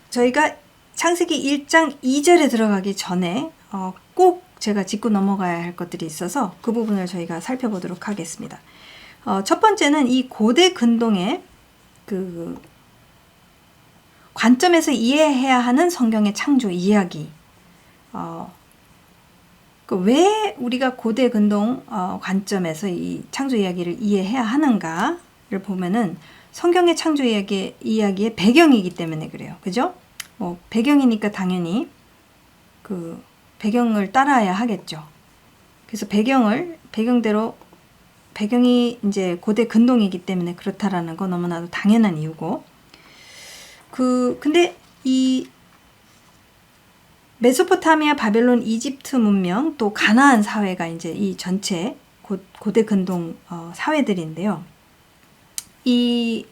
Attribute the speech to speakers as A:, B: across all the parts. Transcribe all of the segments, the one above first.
A: 저희가 창세기 1장 2절에 들어가기 전에 꼭 제가 짚고 넘어가야 할 것들이 있어서 그 부분을 저희가 살펴보도록 하겠습니다. 첫 번째는 이 고대 근동의 관점에서 이해해야 하는 성경의 창조 이야기. 왜 우리가 고대 근동 관점에서 이 창조 이야기를 이해해야 하는가를 보면은 성경의 창조 이야기의 배경이기 때문에 그래요. 그죠? 배경이니까 당연히 배경을 따라야 하겠죠. 그래서 배경이 이제 고대 근동이기 때문에 그렇다라는 건 너무나도 당연한 이유고, 근데 이 메소포타미아, 바벨론, 이집트 문명, 또 가나안 사회가 이제 이 전체 고대 근동 사회들인데요. 이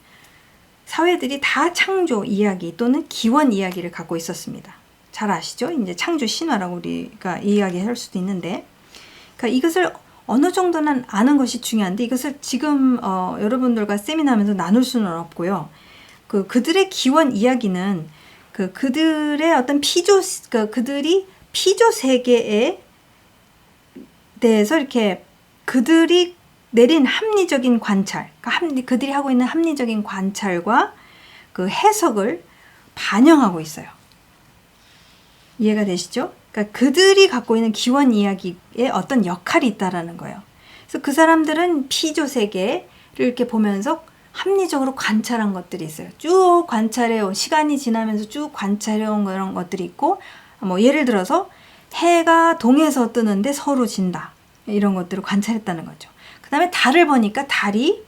A: 사회들이 다 창조 이야기 또는 기원 이야기를 갖고 있었습니다. 잘 아시죠? 이제 창조 신화라고 우리가 이야기할 수도 있는데, 그러니까 이것을 어느 정도는 아는 것이 중요한데 이것을 지금 여러분들과 세미나하면서 나눌 수는 없고요. 그들의 기원 이야기는 그들의 어떤 그들이 피조 세계에 대해서 이렇게 그들이 내린 합리적인 관찰, 그들이 하고 있는 합리적인 관찰과 그 해석을 반영하고 있어요. 이해가 되시죠? 그러니까 그들이 갖고 있는 기원 이야기에 어떤 역할이 있다라는 거예요. 그래서 그 사람들은 피조 세계를 이렇게 보면서 합리적으로 관찰한 것들이 있어요. 쭉 관찰해온, 시간이 지나면서 쭉 관찰해온 그런 것들이 있고, 예를 들어서 해가 동에서 뜨는데 서로 진다, 이런 것들을 관찰했다는 거죠. 그 다음에 달을 보니까 달이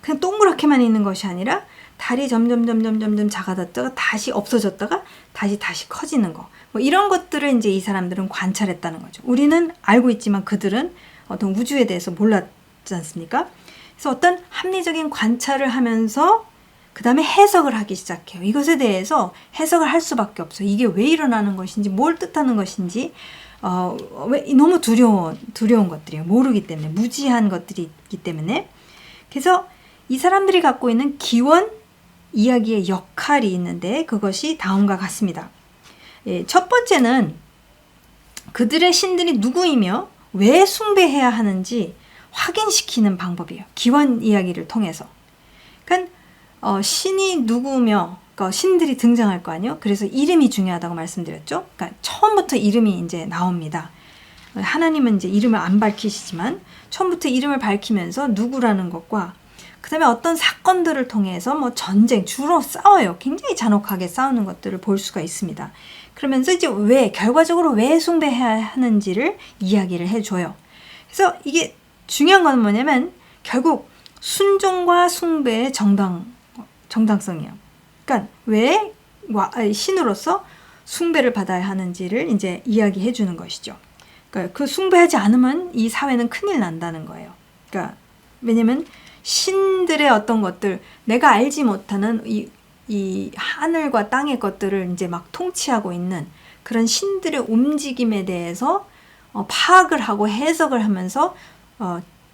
A: 그냥 동그랗게만 있는 것이 아니라 달이 점점 작아졌다가 다시 없어졌다가 다시 커지는 거, 이런 것들을 이제 이 사람들은 관찰했다는 거죠. 우리는 알고 있지만 그들은 어떤 우주에 대해서 몰랐지 않습니까? 그래서 어떤 합리적인 관찰을 하면서 그 다음에 해석을 하기 시작해요. 이것에 대해서 해석을 할 수밖에 없어요. 이게 왜 일어나는 것인지, 뭘 뜻하는 것인지, 너무 두려운 것들이에요. 모르기 때문에, 무지한 것들이 있기 때문에. 그래서 이 사람들이 갖고 있는 기원 이야기의 역할이 있는데 그것이 다음과 같습니다. 첫 번째는 그들의 신들이 누구이며 왜 숭배해야 하는지 확인시키는 방법이에요. 기원 이야기를 통해서. 그러니까 신이 누구며, 신들이 등장할 거 아니에요. 그래서 이름이 중요하다고 말씀드렸죠. 그러니까 처음부터 이름이 이제 나옵니다. 하나님은 이제 이름을 안 밝히시지만 처음부터 이름을 밝히면서 누구라는 것과 그 다음에 어떤 사건들을 통해서 전쟁, 주로 싸워요. 굉장히 잔혹하게 싸우는 것들을 볼 수가 있습니다. 그러면서 이제 결과적으로 왜 숭배해야 하는지를 이야기를 해줘요. 그래서 이게 중요한 건 뭐냐면 결국 순종과 숭배의 정당성이에요. 그러니까 왜 신으로서 숭배를 받아야 하는지를 이제 이야기해 주는 것이죠. 그러니까 그 숭배하지 않으면 이 사회는 큰일 난다는 거예요. 그러니까 왜냐면 신들의 어떤 것들, 내가 알지 못하는 이 하늘과 땅의 것들을 이제 막 통치하고 있는 그런 신들의 움직임에 대해서 파악을 하고 해석을 하면서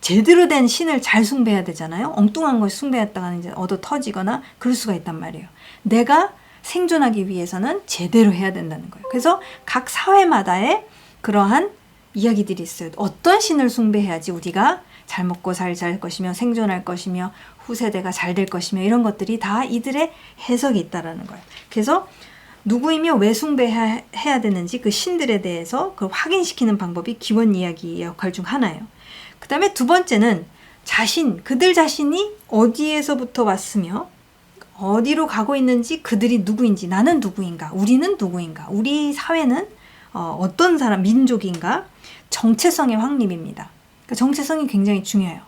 A: 제대로 된 신을 잘 숭배해야 되잖아요. 엉뚱한 걸 숭배했다가 이제 얻어 터지거나 그럴 수가 있단 말이에요. 내가 생존하기 위해서는 제대로 해야 된다는 거예요. 그래서 각 사회마다의 그러한 이야기들이 있어요. 어떤 신을 숭배해야지 우리가 잘 먹고 살 것이며 생존할 것이며 후세대가 잘 될 것이며 이런 것들이 다 이들의 해석이 있다라는 거예요. 그래서 누구이며 왜 숭배해야 되는지 그 신들에 대해서 그걸 확인시키는 방법이 기원 이야기의 역할 중 하나예요. 그 다음에 두 번째는 그들 자신이 어디에서부터 왔으며 어디로 가고 있는지, 그들이 누구인지, 나는 누구인가, 우리는 누구인가, 우리 사회는 어떤 사람, 민족인가, 정체성의 확립입니다. 그러니까 정체성이 굉장히 중요해요.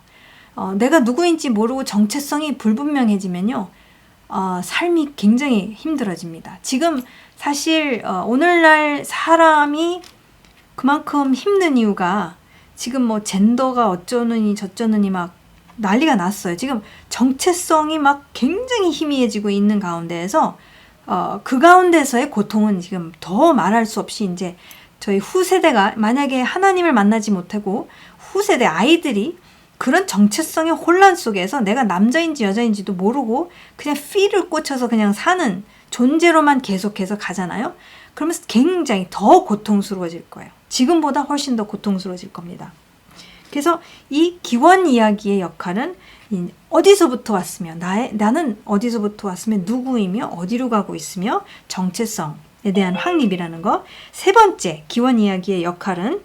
A: 내가 누구인지 모르고 정체성이 불분명해지면요, 삶이 굉장히 힘들어집니다. 지금 사실 오늘날 사람이 그만큼 힘든 이유가 지금 젠더가 어쩌느니 저쩌느니 막 난리가 났어요. 지금 정체성이 막 굉장히 희미해지고 있는 가운데에서 그 가운데서의 고통은 지금 더 말할 수 없이 이제 저희 후세대가 만약에 하나님을 만나지 못하고 후세대 아이들이 그런 정체성의 혼란 속에서 내가 남자인지 여자인지도 모르고 그냥 필을 꽂혀서 그냥 사는 존재로만 계속해서 가잖아요. 그러면서 굉장히 더 고통스러워질 거예요. 지금보다 훨씬 더 고통스러워질 겁니다. 그래서 이 기원 이야기의 역할은 어디서부터 왔으며 나는 어디서부터 왔으며 누구이며 어디로 가고 있으며 정체성에 대한 확립이라는 거. 세 번째 기원 이야기의 역할은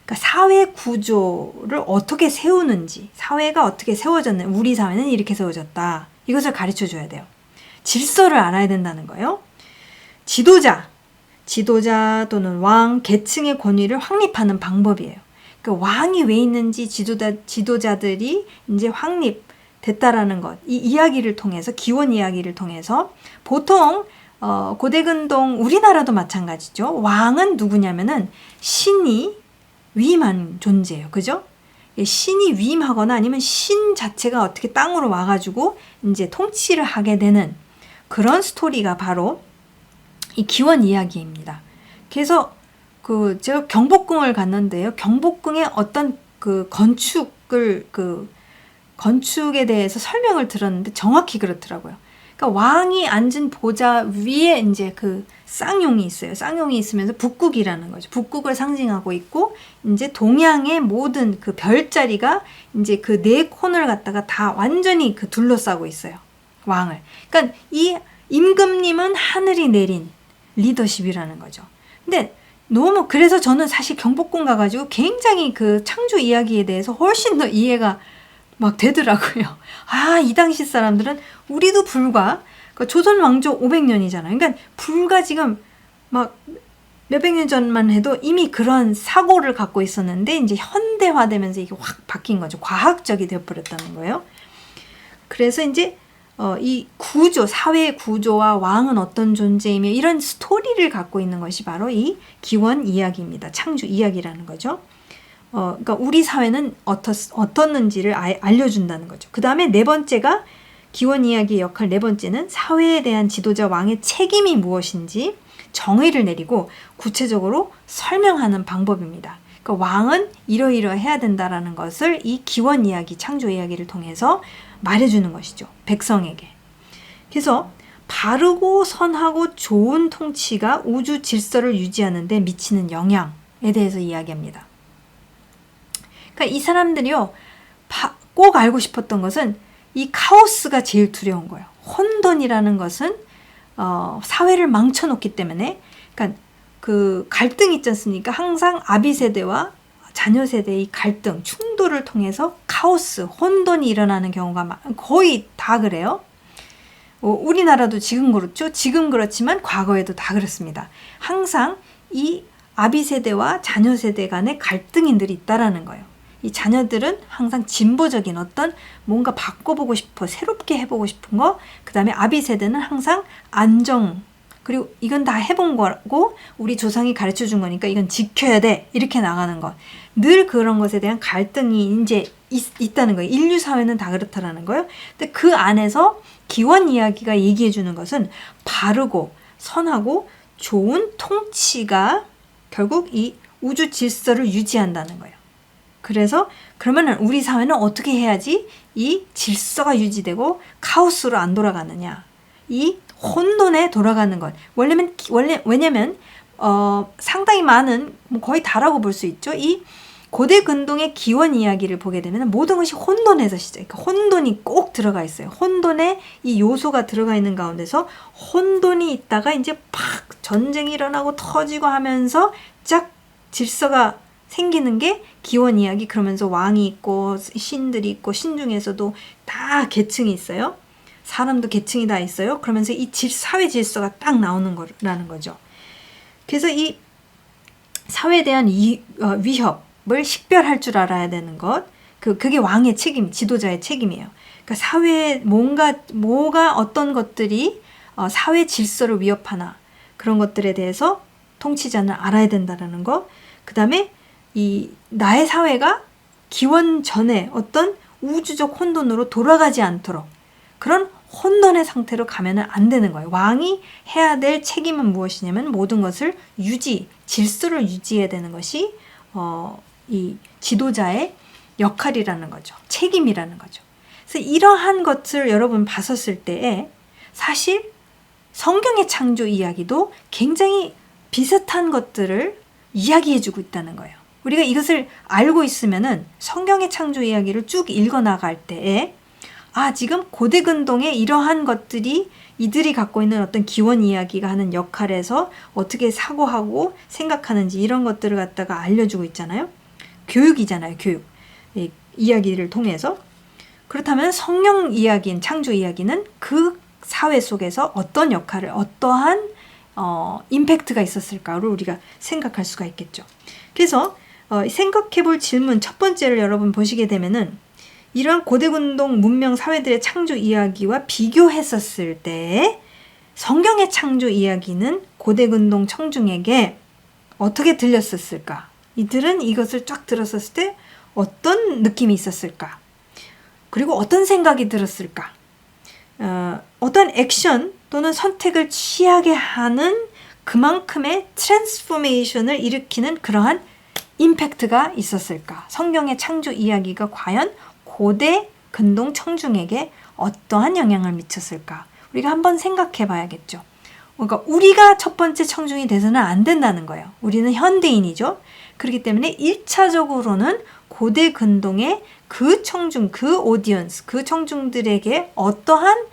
A: 그러니까 사회 구조를 어떻게 세우는지, 사회가 어떻게 세워졌는지, 우리 사회는 이렇게 세워졌다. 이것을 가르쳐 줘야 돼요. 질서를 알아야 된다는 거예요. 지도자 또는 왕, 계층의 권위를 확립하는 방법이에요. 그러니까 왕이 왜 있는지 지도자들이 이제 확립됐다라는 것. 이 이야기를 통해서, 기원 이야기를 통해서 보통 고대근동 우리나라도 마찬가지죠. 왕은 누구냐면은 신이 위임한 존재예요. 그죠? 신이 위임하거나 아니면 신 자체가 어떻게 땅으로 와가지고 이제 통치를 하게 되는 그런 스토리가 바로 이 기원 이야기입니다. 그래서 제가 경복궁을 갔는데요. 경복궁의 어떤 건축에 대해서 설명을 들었는데 정확히 그렇더라고요. 그러니까 왕이 앉은 보좌 위에 이제 쌍용이 있어요. 쌍용이 있으면서 북극이라는 거죠. 북극을 상징하고 있고, 이제 동양의 모든 별자리가 이제 네 코너를 갖다가 다 완전히 둘러싸고 있어요. 왕을. 그러니까 이 임금님은 하늘이 내린 리더십이라는 거죠. 근데 그래서 저는 사실 경복궁 가가지고 굉장히 창조 이야기에 대해서 훨씬 더 이해가 막 되더라고요. 이 당시 사람들은 우리도 불과 조선 왕조 500년이잖아요. 그러니까 불과 지금 막 몇백 년 전만 해도 이미 그런 사고를 갖고 있었는데 이제 현대화되면서 이게 확 바뀐 거죠. 과학적이 되어버렸다는 거예요. 그래서 이제 이 사회의 구조와 왕은 어떤 존재이며 이런 스토리를 갖고 있는 것이 바로 이 기원 이야기입니다. 창조 이야기라는 거죠. 그러니까 우리 사회는 어떻는지를 알려준다는 거죠. 그 다음에 네 번째가 기원 이야기의 역할. 네 번째는 사회에 대한 지도자 왕의 책임이 무엇인지 정의를 내리고 구체적으로 설명하는 방법입니다. 그러니까 왕은 이러이러해야 된다라는 것을 이 기원 이야기, 창조 이야기를 통해서 말해주는 것이죠. 백성에게. 그래서 바르고 선하고 좋은 통치가 우주 질서를 유지하는 데 미치는 영향에 대해서 이야기합니다. 그러니까 이 사람들이요, 꼭 알고 싶었던 것은 이 카오스가 제일 두려운 거예요. 혼돈이라는 것은 사회를 망쳐놓기 때문에, 그러니까 갈등이 있지 않습니까? 항상 아비 세대와 자녀 세대의 이 갈등, 충돌을 통해서 카오스, 혼돈이 일어나는 경우가 거의 다 그래요. 우리나라도 지금 그렇죠. 지금 그렇지만 과거에도 다 그렇습니다. 항상 이 아비 세대와 자녀 세대 간의 갈등이 늘 있다라는 거예요. 이 자녀들은 항상 진보적인 어떤 뭔가 바꿔보고 싶어, 새롭게 해보고 싶은 거, 그 다음에 아비 세대는 항상 안정, 그리고 이건 다 해본 거고 우리 조상이 가르쳐준 거니까 이건 지켜야 돼, 이렇게 나가는 것. 늘 그런 것에 대한 갈등이 이제 있다는 거예요. 인류 사회는 다 그렇다라는 거예요. 근데 그 안에서 기원 이야기가 얘기해주는 것은 바르고 선하고 좋은 통치가 결국 이 우주 질서를 유지한다는 거예요. 그래서 그러면 우리 사회는 어떻게 해야지 이 질서가 유지되고 카오스로 안 돌아가느냐, 이 혼돈에 돌아가는 것. 왜냐면 상당히 많은, 거의 다라고 볼 수 있죠. 이 고대 근동의 기원 이야기를 보게 되면 모든 것이 혼돈에서 그러니까 혼돈이 꼭 들어가 있어요. 혼돈에 이 요소가 들어가 있는 가운데서 혼돈이 있다가 이제 팍 전쟁이 일어나고 터지고 하면서 쫙 질서가 생기는 게 기원 이야기. 그러면서 왕이 있고 신들이 있고 신 중에서도 다 계층이 있어요. 사람도 계층이 다 있어요. 그러면서 이 사회 질서가 딱 나오는 거라는 거죠. 그래서 이 사회에 대한 위협을 식별할 줄 알아야 되는 것. 그게 왕의 책임, 지도자의 책임이에요. 그러니까 사회에 뭐가 어떤 것들이 사회 질서를 위협하나, 그런 것들에 대해서 통치자는 알아야 된다는 거. 그 다음에 나의 사회가 기원 전에 어떤 우주적 혼돈으로 돌아가지 않도록, 그런 혼돈의 상태로 가면 안 되는 거예요. 왕이 해야 될 책임은 무엇이냐면 모든 것을 질서를 유지해야 되는 것이 이 지도자의 역할이라는 거죠. 책임이라는 거죠. 그래서 이러한 것을 여러분 봤었을 때에 사실 성경의 창조 이야기도 굉장히 비슷한 것들을 이야기해주고 있다는 거예요. 우리가 이것을 알고 있으면은 성경의 창조 이야기를 쭉 읽어 나갈 때에 지금 고대 근동의 이러한 것들이 이들이 갖고 있는 어떤 기원 이야기가 하는 역할에서 어떻게 사고하고 생각하는지 이런 것들을 갖다가 알려주고 있잖아요. 교육이잖아요. 교육. 이야기를 통해서. 그렇다면 성령 이야기인 창조 이야기는 그 사회 속에서 어떤 역할을 어떠한 임팩트가 있었을까를 우리가 생각할 수가 있겠죠. 그래서 생각해 볼 질문 첫 번째를 여러분 보시게 되면은 이러한 고대근동 문명 사회들의 창조 이야기와 비교했었을 때 성경의 창조 이야기는 고대근동 청중에게 어떻게 들렸었을까? 이들은 이것을 쫙 들었을 때 어떤 느낌이 있었을까? 그리고 어떤 생각이 들었을까? 어떤 액션 또는 선택을 취하게 하는 그만큼의 트랜스포메이션을 일으키는 그러한 임팩트가 있었을까? 성경의 창조 이야기가 과연 고대 근동 청중에게 어떠한 영향을 미쳤을까? 우리가 한번 생각해 봐야겠죠. 그러니까 우리가 첫 번째 청중이 돼서는 안 된다는 거예요. 우리는 현대인이죠. 그렇기 때문에 1차적으로는 고대 근동의 그 청중, 그 오디언스, 그 청중들에게 어떠한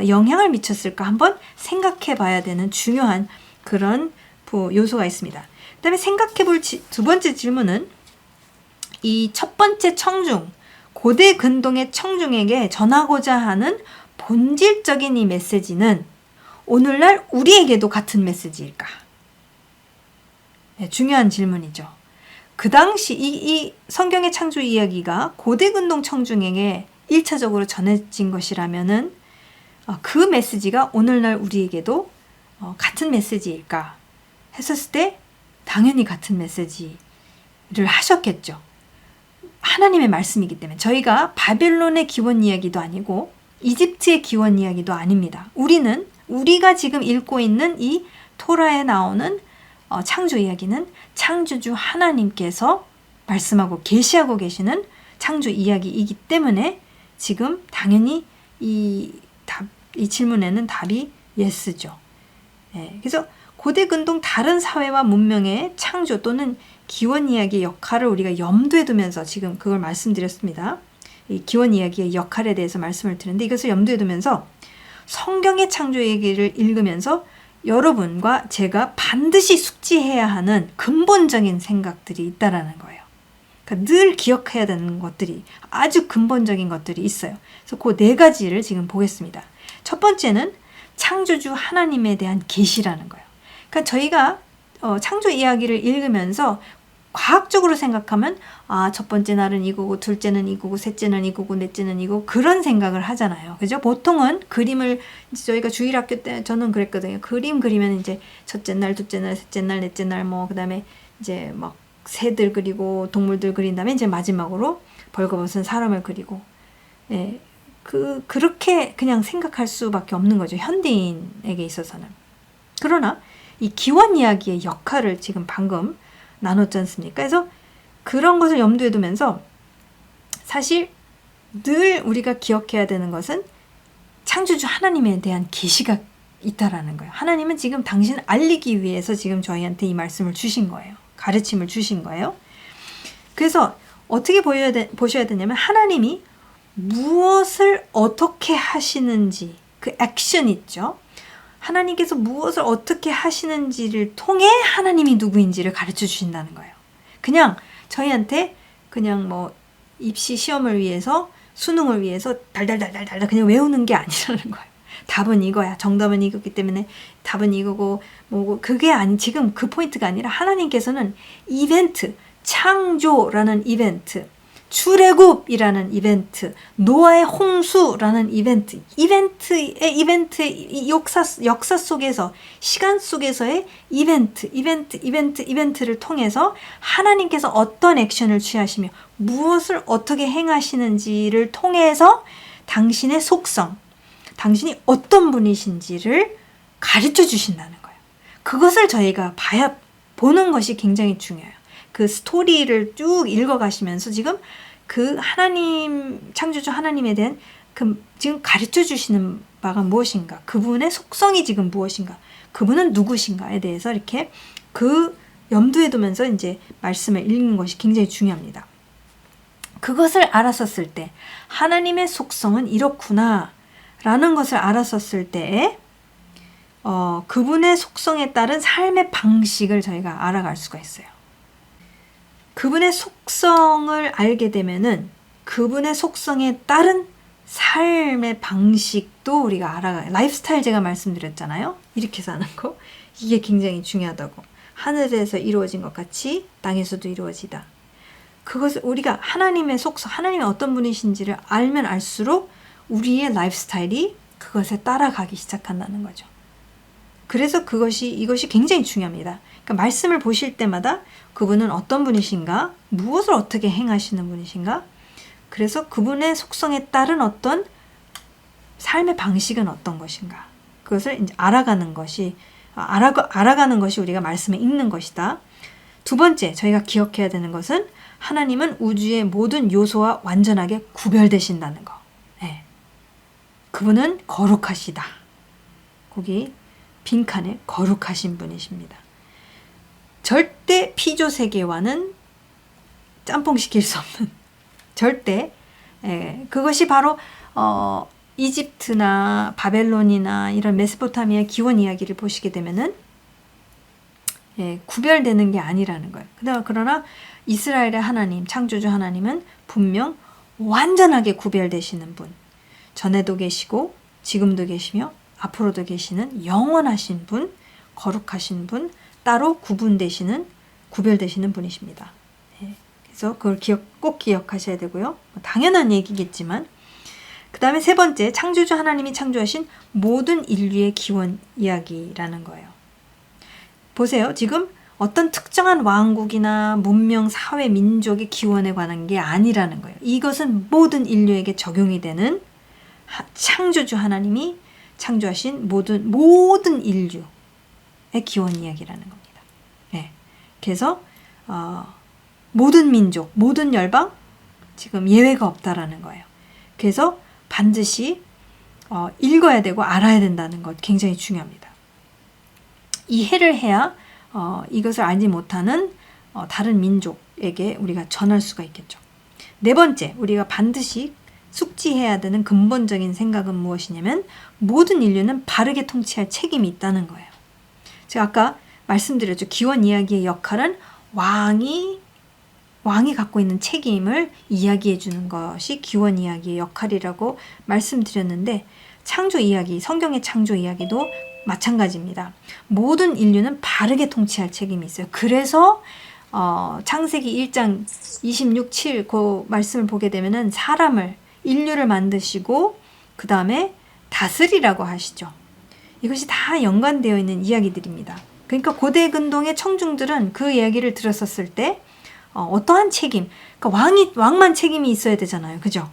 A: 영향을 미쳤을까 한번 생각해 봐야 되는 중요한 그런 요소가 있습니다. 그 다음에 생각해 볼 두 번째 질문은 이 첫 번째 청중, 고대 근동의 청중에게 전하고자 하는 본질적인 이 메시지는 오늘날 우리에게도 같은 메시지일까? 네, 중요한 질문이죠. 그 당시 이 성경의 창조 이야기가 고대 근동 청중에게 1차적으로 전해진 것이라면은 그 메시지가 오늘날 우리에게도 같은 메시지일까? 했었을 때 당연히 같은 메시지를 하셨겠죠. 하나님의 말씀이기 때문에 저희가 바벨론의 기원 이야기도 아니고 이집트의 기원 이야기도 아닙니다. 우리가 지금 읽고 있는 이 토라에 나오는 창조 이야기는 창조주 하나님께서 말씀하고 계시하고 계시는 창조 이야기이기 때문에 지금 당연히 이 질문에는 답이 예스죠. 네, 그래서 고대 근동 다른 사회와 문명의 창조 또는 기원 이야기의 역할을 우리가 염두에 두면서 지금 그걸 말씀드렸습니다. 이 기원 이야기의 역할에 대해서 말씀을 드렸는데 이것을 염두에 두면서 성경의 창조 얘기를 읽으면서 여러분과 제가 반드시 숙지해야 하는 근본적인 생각들이 있다라는 거예요. 그러니까 늘 기억해야 되는 것들이 아주 근본적인 것들이 있어요. 그래서 그 네 가지를 지금 보겠습니다. 첫 번째는 창조주 하나님에 대한 계시라는 거예요. 그러니까 저희가 창조 이야기를 읽으면서 과학적으로 생각하면 첫 번째 날은 이거고 둘째는 이거고 셋째는 이거고 넷째는 이거고 그런 생각을 하잖아요. 그죠? 보통은 그림을 저희가 주일학교 때 저는 그랬거든요. 그림 그리면 이제 첫째 날, 둘째 날, 셋째 날, 넷째 날 그다음에 이제 막 새들 그리고 동물들 그린 다음에 이제 마지막으로 벌거벗은 사람을 그리고 그렇게 그냥 생각할 수밖에 없는 거죠. 현대인에게 있어서는. 그러나 이 기원 이야기의 역할을 지금 방금 나눴지 않습니까? 그래서 그런 것을 염두에 두면서 사실 늘 우리가 기억해야 되는 것은 창조주 하나님에 대한 계시가 있다라는 거예요. 하나님은 지금 당신을 알리기 위해서 지금 저희한테 이 말씀을 주신 거예요. 가르침을 주신 거예요. 그래서 어떻게 보셔야 되냐면 하나님이 무엇을 어떻게 하시는지 그 액션 있죠. 하나님께서 무엇을 어떻게 하시는지를 통해 하나님이 누구인지를 가르쳐 주신다는 거예요. 그냥 저희한테 그냥 입시 시험을 위해서 수능을 위해서 달달달달달 그냥 외우는 게 아니라는 거예요. 답은 이거야. 정답은 이거기 때문에 답은 이거고 그게 지금 그 포인트가 아니라 하나님께서는 이벤트, 창조라는 이벤트, 출애굽이라는 이벤트, 노아의 홍수라는 이벤트의 역사 속에서 시간 속에서의 이벤트를 통해서 하나님께서 어떤 액션을 취하시며 무엇을 어떻게 행하시는지를 통해서 당신의 속성, 당신이 어떤 분이신지를 가르쳐 주신다는 거예요. 그것을 저희가 보는 것이 굉장히 중요해요. 그 스토리를 쭉 읽어가시면서 지금 그 하나님, 창조주 하나님에 대한 지금 가르쳐 주시는 바가 무엇인가? 그분의 속성이 지금 무엇인가? 그분은 누구신가에 대해서 이렇게 그 염두에 두면서 이제 말씀을 읽는 것이 굉장히 중요합니다. 그것을 알았었을 때 하나님의 속성은 이렇구나 라는 것을 알았었을 때에 그분의 속성에 따른 삶의 방식을 저희가 알아갈 수가 있어요. 그분의 속성을 알게 되면은 그분의 속성에 따른 삶의 방식도 우리가 알아가요. 라이프스타일 제가 말씀드렸잖아요. 이렇게 사는 거. 이게 굉장히 중요하다고. 하늘에서 이루어진 것 같이 땅에서도 이루어지다. 그것을 우리가 하나님의 속성, 하나님이 어떤 분이신지를 알면 알수록 우리의 라이프스타일이 그것에 따라가기 시작한다는 거죠. 그래서 이것이 굉장히 중요합니다. 그러니까 말씀을 보실 때마다 그분은 어떤 분이신가, 무엇을 어떻게 행하시는 분이신가, 그래서 그분의 속성에 따른 어떤 삶의 방식은 어떤 것인가, 그것을 이제 알아가는 것이 우리가 말씀을 읽는 것이다. 두 번째, 저희가 기억해야 되는 것은 하나님은 우주의 모든 요소와 완전하게 구별되신다는 거. 네. 그분은 거룩하시다. 거기 빈칸에 거룩하신 분이십니다. 절대 피조세계와는 짬뽕시킬 수 없는 절대 그것이 바로 이집트나 바벨론이나 이런 메소포타미아 기원 이야기를 보시게 되면은 구별되는 게 아니라는 거예요. 그러나 이스라엘의 하나님, 창조주 하나님은 분명 완전하게 구별되시는 분, 전에도 계시고 지금도 계시며 앞으로도 계시는 영원하신 분, 거룩하신 분, 따로 구별되시는 분이십니다. 그래서 그걸 꼭 기억하셔야 되고요. 당연한 얘기겠지만, 그 다음에 세 번째, 창조주 하나님이 창조하신 모든 인류의 기원 이야기라는 거예요. 보세요. 지금 어떤 특정한 왕국이나 문명, 사회, 민족의 기원에 관한 게 아니라는 거예요. 이것은 모든 인류에게 적용이 되는 창조주 하나님이 창조하신 모든 인류의 기원 이야기라는 겁니다. 네. 그래서 모든 민족, 모든 열방 지금 예외가 없다라는 거예요. 그래서 반드시 읽어야 되고 알아야 된다는 것 굉장히 중요합니다. 이해를 해야 이것을 알지 못하는 다른 민족에게 우리가 전할 수가 있겠죠. 네 번째, 우리가 반드시 숙지해야 되는 근본적인 생각은 무엇이냐면 모든 인류는 바르게 통치할 책임이 있다는 거예요. 제가 아까 말씀드렸죠. 기원 이야기의 역할은 왕이 갖고 있는 책임을 이야기해 주는 것이 기원 이야기의 역할이라고 말씀드렸는데, 창조 이야기, 성경의 창조 이야기도 마찬가지입니다. 모든 인류는 바르게 통치할 책임이 있어요. 그래서 창세기 1장 26, 7 그 말씀을 보게 되면은 인류를 만드시고 그 다음에 다스리라고 하시죠. 이것이 다 연관되어 있는 이야기들입니다. 그러니까 고대 근동의 청중들은 그 이야기를 들었었을 때 어떠한 책임, 그러니까 왕만 책임이 있어야 되잖아요. 그죠?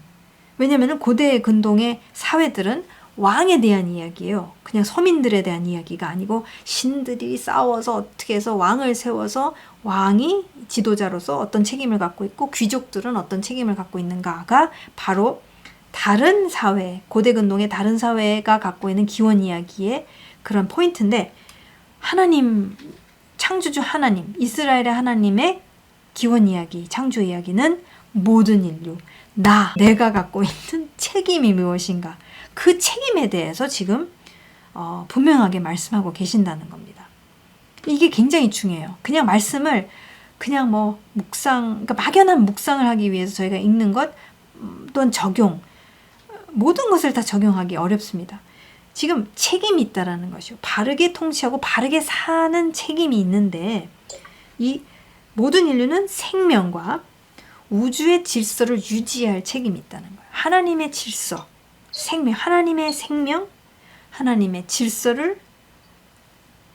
A: 왜냐하면 고대 근동의 사회들은 왕에 대한 이야기예요. 그냥 서민들에 대한 이야기가 아니고 신들이 싸워서 어떻게 해서 왕을 세워서 왕이 지도자로서 어떤 책임을 갖고 있고 귀족들은 어떤 책임을 갖고 있는가가 바로 다른 사회, 고대 근동의 다른 사회가 갖고 있는 기원 이야기의 그런 포인트인데, 하나님, 창조주 하나님, 이스라엘의 하나님의 기원 이야기, 창조 이야기는 모든 인류, 내가 갖고 있는 책임이 무엇인가, 그 책임에 대해서 지금 분명하게 말씀하고 계신다는 겁니다. 이게 굉장히 중요해요. 그냥 말씀을 그냥 그러니까 막연한 묵상을 하기 위해서 저희가 읽는 것 또는 적용, 모든 것을 다 적용하기 어렵습니다. 지금 책임이 있다라는 것이요. 바르게 통치하고 바르게 사는 책임이 있는데, 이 모든 인류는 생명과 우주의 질서를 유지할 책임이 있다는 거예요. 하나님의 질서, 하나님의 생명, 하나님의 질서를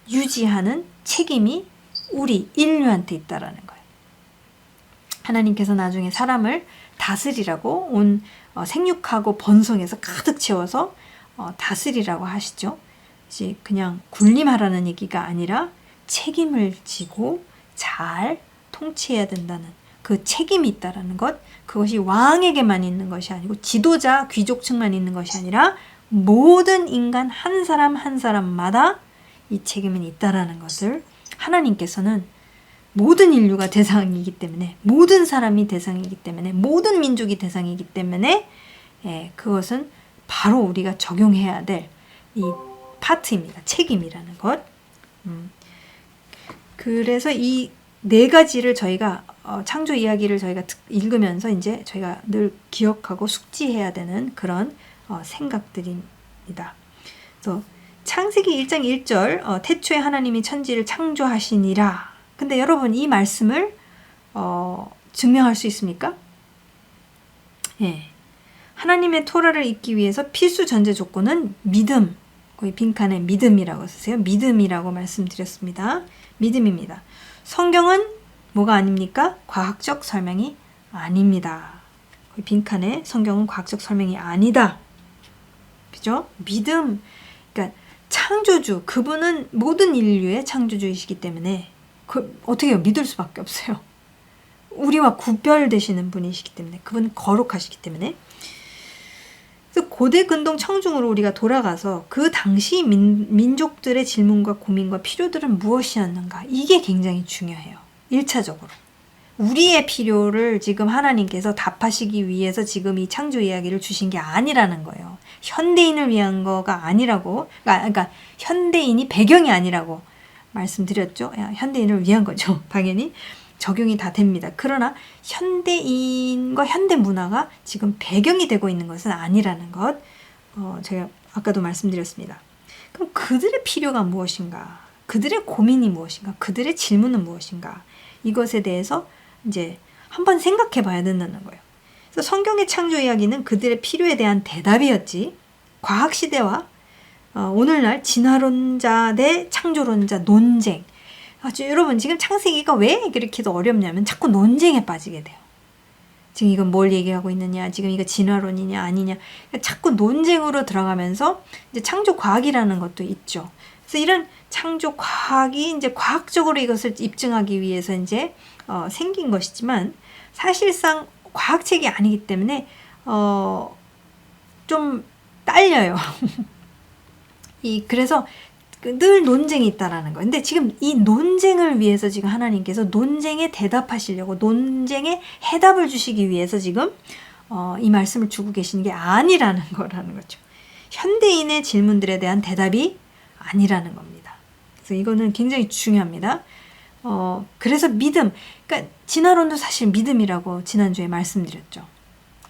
A: 유지하는 책임이 우리 인류한테 있다라는 거예요. 하나님께서 나중에 사람을 다스리라고 생육하고 번성해서 가득 채워서 다스리라고 하시죠. 이제 그냥 군림하라는 얘기가 아니라 책임을 지고 잘 통치해야 된다는 그 책임이 있다라는 것, 그것이 왕에게만 있는 것이 아니고 지도자, 귀족층만 있는 것이 아니라 모든 인간 한 사람 한 사람마다 이 책임은 있다라는 것을 하나님께서는 모든 인류가 대상이기 때문에, 모든 사람이 대상이기 때문에, 모든 민족이 대상이기 때문에 그것은 바로 우리가 적용해야 될 이 파트입니다. 책임이라는 것. 그래서 이 네 가지를 저희가 창조 이야기를 저희가 읽으면서 이제 저희가 늘 기억하고 숙지해야 되는 그런 생각들입니다. 그래서 창세기 1장 1절 태초에 하나님이 천지를 창조하시니라. 근데 여러분 이 말씀을 증명할 수 있습니까? 예. 하나님의 토라를 읽기 위해서 필수 전제 조건은 믿음. 거기 빈칸에 믿음이라고 쓰세요. 믿음이라고 말씀드렸습니다. 믿음입니다. 성경은 뭐가 아닙니까? 과학적 설명이 아닙니다. 거기 빈칸에 성경은 과학적 설명이 아니다. 그죠? 믿음. 그러니까 창조주, 그분은 모든 인류의 창조주이시기 때문에 어떻게 해요? 믿을 수밖에 없어요. 우리와 구별되시는 분이시기 때문에, 그분은 거룩하시기 때문에. 그래서 고대 근동 청중으로 우리가 돌아가서 그 당시 민족들의 질문과 고민과 필요들은 무엇이었는가, 이게 굉장히 중요해요. 1차적으로 우리의 필요를 지금 하나님께서 답하시기 위해서 지금 이 창조 이야기를 주신 게 아니라는 거예요. 현대인을 위한 거가 아니라고, 그러니까 현대인이 배경이 아니라고 말씀드렸죠. 현대인을 위한 거죠. 당연히 적용이 다 됩니다. 그러나 현대인과 현대 문화가 지금 배경이 되고 있는 것은 아니라는 것, 제가 아까도 말씀드렸습니다. 그럼 그들의 필요가 무엇인가? 그들의 고민이 무엇인가? 그들의 질문은 무엇인가? 이것에 대해서 이제 한번 생각해 봐야 된다는 거예요. 그래서 성경의 창조 이야기는 그들의 필요에 대한 대답이었지, 과학시대와 오늘날 진화론자 대 창조론자 논쟁. 여러분 지금 창세기가 왜 이렇게도 어렵냐면 자꾸 논쟁에 빠지게 돼요. 지금 이건 뭘 얘기하고 있느냐, 지금 이거 진화론이냐 아니냐, 자꾸 논쟁으로 들어가면서 이제 창조 과학이라는 것도 있죠. 그래서 이런 창조 과학이 이제 과학적으로 이것을 입증하기 위해서 이제 생긴 것이지만 사실상 과학책이 아니기 때문에 좀 딸려요. 그래서 늘 논쟁이 있다라는 거예요. 근데 지금 이 논쟁을 위해서 지금 하나님께서 논쟁에 대답하시려고, 논쟁에 해답을 주시기 위해서 지금 이 말씀을 주고 계시는 게 아니라는 거라는 거죠. 현대인의 질문들에 대한 대답이 아니라는 겁니다. 그래서 이거는 굉장히 중요합니다. 그래서 믿음, 그러니까 진화론도 사실 믿음이라고 지난주에 말씀드렸죠.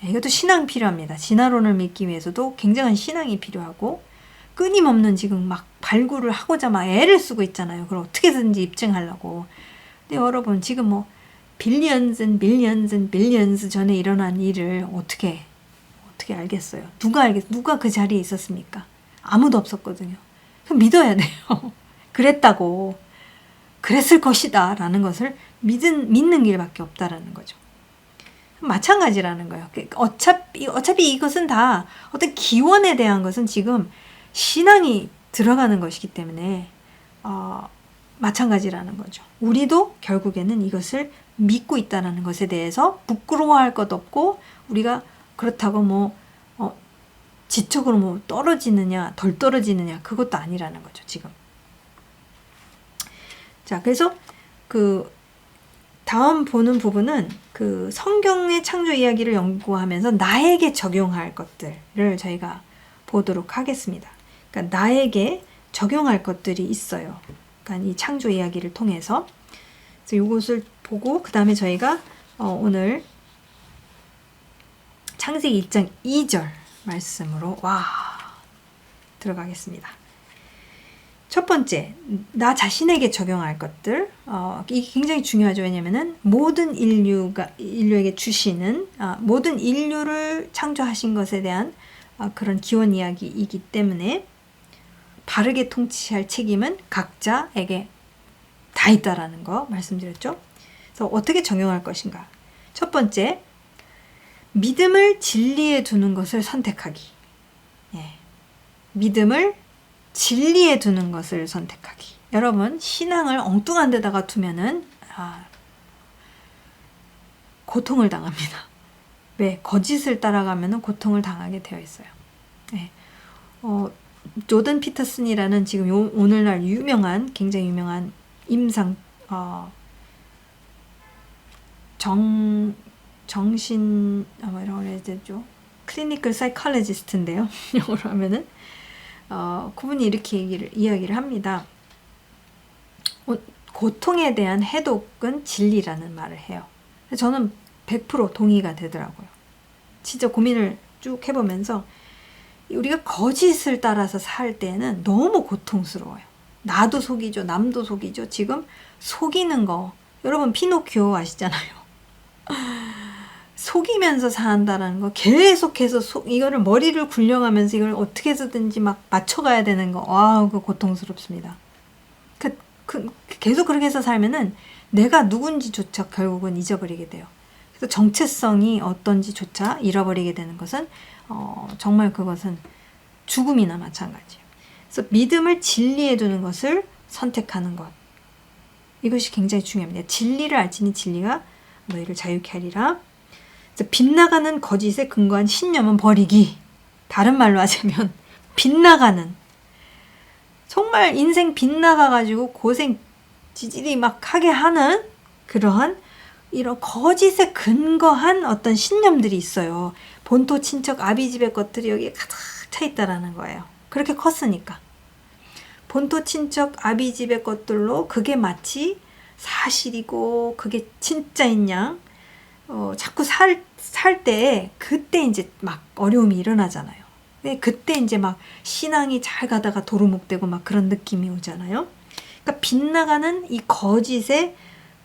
A: 이것도 신앙 필요합니다. 진화론을 믿기 위해서도 굉장한 신앙이 필요하고, 끊임없는 지금 막 발굴을 하고자 막 애를 쓰고 있잖아요. 그걸 어떻게든지 입증하려고. 근데 여러분 지금 뭐 빌리언즈 전에 일어난 일을 어떻게 알겠어요? 누가 그 자리에 있었습니까? 아무도 없었거든요. 그럼 믿어야 돼요. 그랬다고, 그랬을 것이다 라는 것을 믿는 길밖에 없다라는 거죠. 마찬가지라는 거예요. 어차피 이것은 다 어떤 기원에 대한 것은 지금 신앙이 들어가는 것이기 때문에 마찬가지라는 거죠. 우리도 결국에는 이것을 믿고 있다는 것에 대해서 부끄러워할 것 없고, 우리가 그렇다고 뭐 지적으로 뭐 떨어지느냐 덜 떨어지느냐 그것도 아니라는 거죠. 지금. 자, 그래서 그 다음 보는 부분은 그 성경의 창조 이야기를 연구하면서 나에게 적용할 것들을 저희가 보도록 하겠습니다. 그러니까 나에게 적용할 것들이 있어요. 그러니까 이 창조 이야기를 통해서. 그래서 이것을 보고 그 다음에 저희가 오늘 창세기 1장 2절 말씀으로 들어가겠습니다. 첫 번째, 나 자신에게 적용할 것들. 이게 굉장히 중요하죠. 왜냐면은 모든 인류에게 주시는, 모든 인류를 창조하신 것에 대한 그런 기원 이야기이기 때문에 바르게 통치할 책임은 각자에게 다 있다라는 거 말씀드렸죠. 그래서 어떻게 적용할 것인가. 첫 번째, 믿음을 진리에 두는 것을 선택하기. 믿음을 진리에 두는 것을 선택하기. 여러분, 신앙을 엉뚱한 데다가 두면은 고통을 당합니다. 왜? 거짓을 따라가면 고통을 당하게 되어 있어요. 네. 조던 피터슨이라는 지금 오늘날 굉장히 유명한 임상 정신 뭐라고 해야 되죠? 클리니컬 사이콜로지스트인데요. 영어로 하면은 그분이 이렇게 이야기를 합니다. 고통에 대한 해독은 진리라는 말을 해요. 저는 100% 동의가 되더라고요. 진짜 고민을 쭉 해보면서 우리가 거짓을 따라서 살 때는 너무 고통스러워요. 나도 속이죠. 남도 속이죠. 지금 속이는 거 여러분 피노키오 아시잖아요. 속이면서 산다라는 거 계속해서 이거를 머리를 굴려가면서 이걸 어떻게 해서든지 막 맞춰가야 되는 거. 와, 그거 고통스럽습니다. 계속 그렇게 해서 살면은 내가 누군지조차 결국은 잊어버리게 돼요. 그래서 정체성이 어떤지조차 잃어버리게 되는 것은 정말 그것은 죽음이나 마찬가지예요. 그래서 믿음을 진리에 두는 것을 선택하는 것. 이것이 굉장히 중요합니다. 진리를 알지니 진리가 너희를 자유케 하리라. 그래서 빗나가는 거짓에 근거한 신념은 버리기. 다른 말로 하자면 빗나가는 정말 인생 빗나가가지고 고생 지질이 막 하게 하는 그러한 이런 거짓에 근거한 어떤 신념들이 있어요. 본토 친척 아비집의 것들이 여기에 가득 차 있다라는 거예요. 그렇게 컸으니까. 본토 친척 아비집의 것들로 그게 마치 사실이고 그게 진짜인 양 자꾸 살 때 그때 이제 막 어려움이 일어나잖아요. 그때 이제 막 신앙이 잘 가다가 도루묵되고 막 그런 느낌이 오잖아요. 그러니까 빗나가는 이 거짓에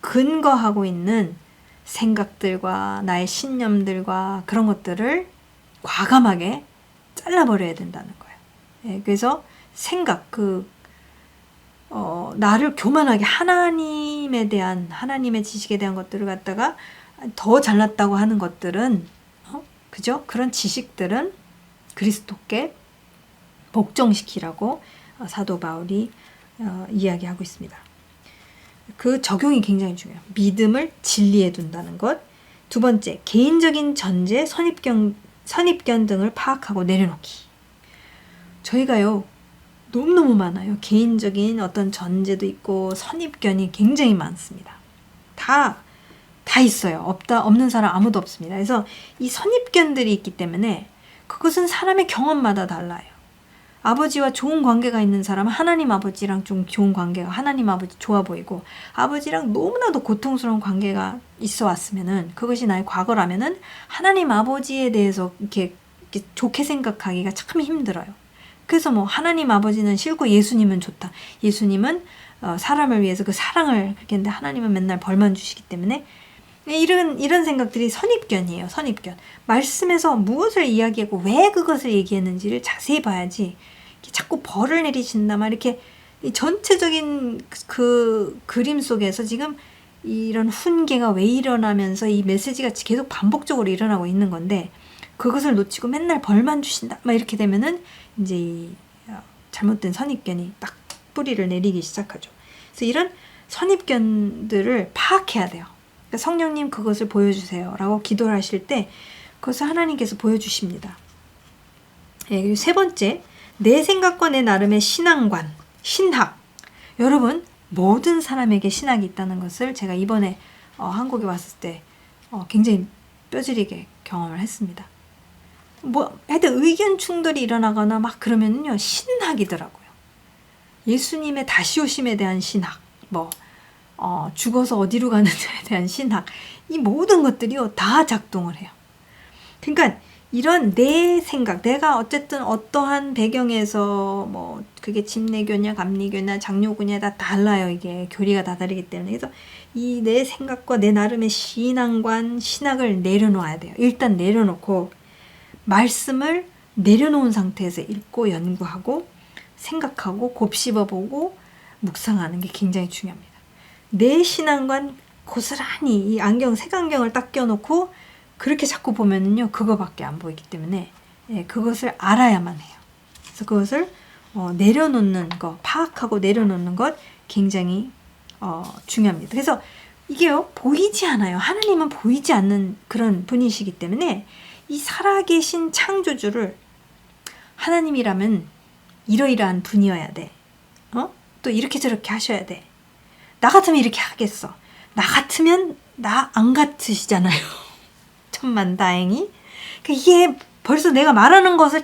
A: 근거하고 있는 생각들과 나의 신념들과 그런 것들을 과감하게 잘라버려야 된다는 거예요. 그래서 생각, 나를 교만하게 하나님의 지식에 대한 것들을 갖다가 더 잘났다고 하는 것들은, 그죠? 그런 지식들은 그리스도께 복종시키라고 사도 바울이 이야기하고 있습니다. 그 적용이 굉장히 중요해요. 믿음을 진리에 둔다는 것. 두 번째, 개인적인 전제, 선입견 등을 파악하고 내려놓기. 저희가요, 너무너무 많아요. 개인적인 어떤 전제도 있고 선입견이 굉장히 많습니다. 다 있어요. 없는 사람 아무도 없습니다. 그래서 이 선입견들이 있기 때문에 그것은 사람의 경험마다 달라요. 아버지와 좋은 관계가 있는 사람은 하나님 아버지랑 좀 좋은 관계가 하나님 아버지 좋아 보이고 아버지랑 너무나도 고통스러운 관계가 있어 왔으면은 그것이 나의 과거라면은 하나님 아버지에 대해서 이렇게 좋게 생각하기가 참 힘들어요. 그래서 뭐 하나님 아버지는 싫고 예수님은 좋다. 예수님은 사람을 위해서 그 사랑을 그렇게 했는데 하나님은 맨날 벌만 주시기 때문에 이런 생각들이 선입견이에요. 선입견. 말씀에서 무엇을 이야기하고 왜 그것을 얘기했는지를 자세히 봐야지 자꾸 벌을 내리신다 막 이렇게 전체적인 그 그림 속에서 지금 이런 훈계가 왜 일어나면서 이 메시지가 계속 반복적으로 일어나고 있는 건데 그것을 놓치고 맨날 벌만 주신다 막 이렇게 되면은 이제 이 잘못된 선입견이 딱 뿌리를 내리기 시작하죠. 그래서 이런 선입견들을 파악해야 돼요. 그러니까 성령님 그것을 보여주세요 라고 기도를 하실 때 그것을 하나님께서 보여주십니다. 그리고 세 번째, 내 생각과 내 나름의 신앙관, 신학. 여러분 모든 사람에게 신학이 있다는 것을 제가 이번에 한국에 왔을 때 굉장히 뼈저리게 경험을 했습니다. 하여튼 의견 충돌이 일어나거나 막 그러면요 신학이더라고요. 예수님의 다시 오심에 대한 신학, 죽어서 어디로 가는지에 대한 신학, 이 모든 것들이요 다 작동을 해요. 그러니까 이런 내 생각, 내가 어쨌든 어떠한 배경에서 그게 집내교냐 감리교냐 장로교냐 다 달라요. 이게 교리가 다 다르기 때문에. 그래서 이 내 생각과 내 나름의 신앙관, 신학을 내려놓아야 돼요. 일단 내려놓고 말씀을 내려놓은 상태에서 읽고 연구하고 생각하고 곱씹어보고 묵상하는 게 굉장히 중요합니다. 내 신앙관 고스란히 이 색안경을 딱 껴놓고 그렇게 자꾸 보면은요 그거밖에 안 보이기 때문에 그것을 알아야만 해요. 그래서 그것을 내려놓는 것, 파악하고 내려놓는 것 굉장히 중요합니다. 그래서 이게요, 보이지 않아요. 하나님은 보이지 않는 그런 분이시기 때문에 이 살아계신 창조주를 하나님이라면 이러이러한 분이어야 돼. 또 이렇게 저렇게 하셔야 돼. 나 같으면 이렇게 하겠어. 나 같으면 나 안 같으시잖아요. 천만다행히. 이게 벌써 내가 말하는 것을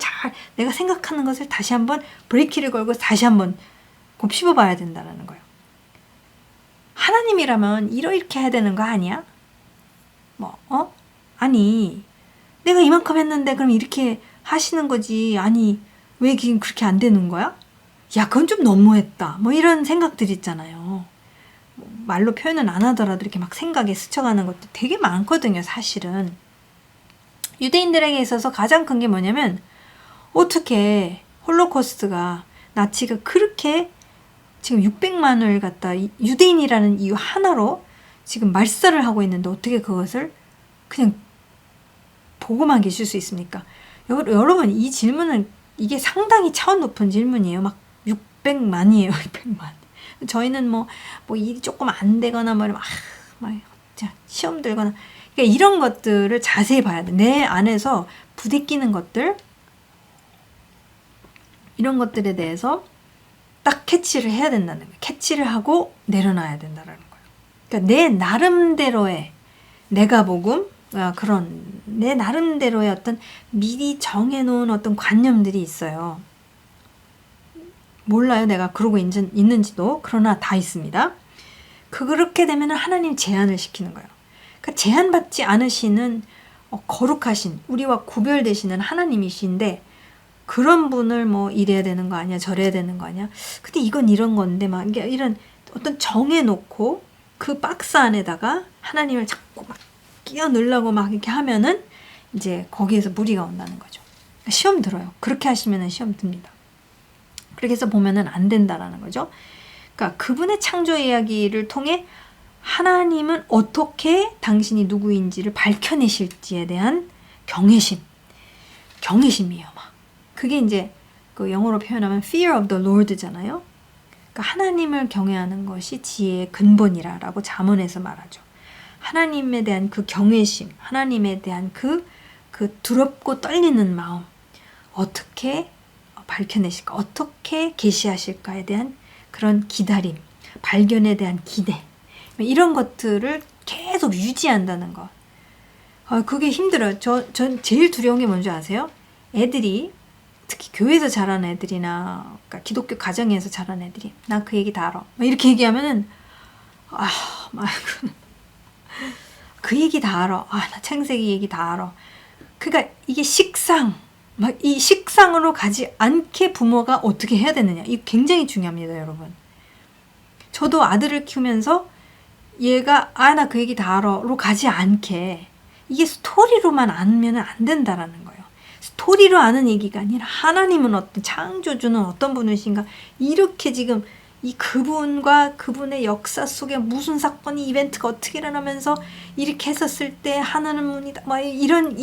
A: 내가 생각하는 것을 다시 한번 브레이크를 걸고 다시 한번 곱씹어 봐야 된다는 거예요. 하나님이라면 이렇게 해야 되는 거 아니야? 아니, 내가 이만큼 했는데 그럼 이렇게 하시는 거지. 아니, 왜 지금 그렇게 안 되는 거야? 야, 그건 좀 너무했다. 이런 생각들 있잖아요. 말로 표현은 안 하더라도 이렇게 막 생각에 스쳐가는 것도 되게 많거든요, 사실은. 유대인들에게 있어서 가장 큰 게 뭐냐면, 어떻게 홀로코스트가, 나치가 그렇게 지금 600만을 갖다 유대인이라는 이유 하나로 지금 말살을 하고 있는데 어떻게 그것을 그냥 보고만 계실 수 있습니까? 여러분, 이 질문은 이게 상당히 차원 높은 질문이에요. 막 600만이에요. 600만. 저희는 일이 조금 안 되거나 막 시험 들거나, 그러니까 이런 것들을 자세히 봐야 돼. 내 안에서 부대끼는 것들, 이런 것들에 대해서 딱 캐치를 해야 된다는 거예요. 캐치를 하고 내려놔야 된다는 거예요. 그러니까 내 나름대로의 내가복음, 그런 내 나름대로의 어떤 미리 정해놓은 어떤 관념들이 있어요. 몰라요, 내가 그러고 있는지도. 그러나 다 있습니다. 그렇게 되면 하나님 제한을 시키는 거예요. 그러니까 제한받지 않으시는 거룩하신, 우리와 구별되시는 하나님이신데, 그런 분을 이래야 되는 거 아니야, 저래야 되는 거 아니야, 근데 이건 이런 건데, 이런 어떤 정해놓고 그 박스 안에다가 하나님을 자꾸 끼워 넣으려고 이렇게 하면은 이제 거기에서 무리가 온다는 거죠. 시험 들어요. 그렇게 하시면은 시험 듭니다. 그렇게 해서 보면은 안 된다라는 거죠. 그러니까 그분의 창조 이야기를 통해 하나님은 어떻게 당신이 누구인지를 밝혀내실지에 대한 경외심이에요. 그게 이제 그 영어로 표현하면 fear of the Lord잖아요. 그러니까 하나님을 경외하는 것이 지혜의 근본이라고 잠언에서 말하죠. 하나님에 대한 그 경외심, 하나님에 대한 그 두렵고 떨리는 마음, 어떻게 밝혀내실까, 어떻게 계시하실까에 대한 그런 기다림, 발견에 대한 기대, 이런 것들을 계속 유지한다는 것. 그게 힘들어요. 전 제일 두려운 게 뭔지 아세요? 애들이, 특히 교회에서 자란 애들이나, 그러니까 기독교 가정에서 자란 애들이, 나 그 얘기 다 알아, 이렇게 얘기하면은, 그 얘기 다 알아. 나 창세기 얘기 다 알아. 그러니까 이게 이 식상으로 가지 않게 부모가 어떻게 해야 되느냐. 이게 굉장히 중요합니다, 여러분. 저도 아들을 키우면서 얘가 나 그 얘기 다 알아로 가지 않게, 이게 스토리로만 알면 안 된다라는 거예요. 스토리로 아는 얘기가 아니라 하나님은 어떤, 창조주는 어떤 분이신가, 이렇게 지금 이 그분과 그분의 역사 속에 무슨 사건이, 이벤트가 어떻게 일어나면서 이렇게 했었을 때 하나는 문이다, 이런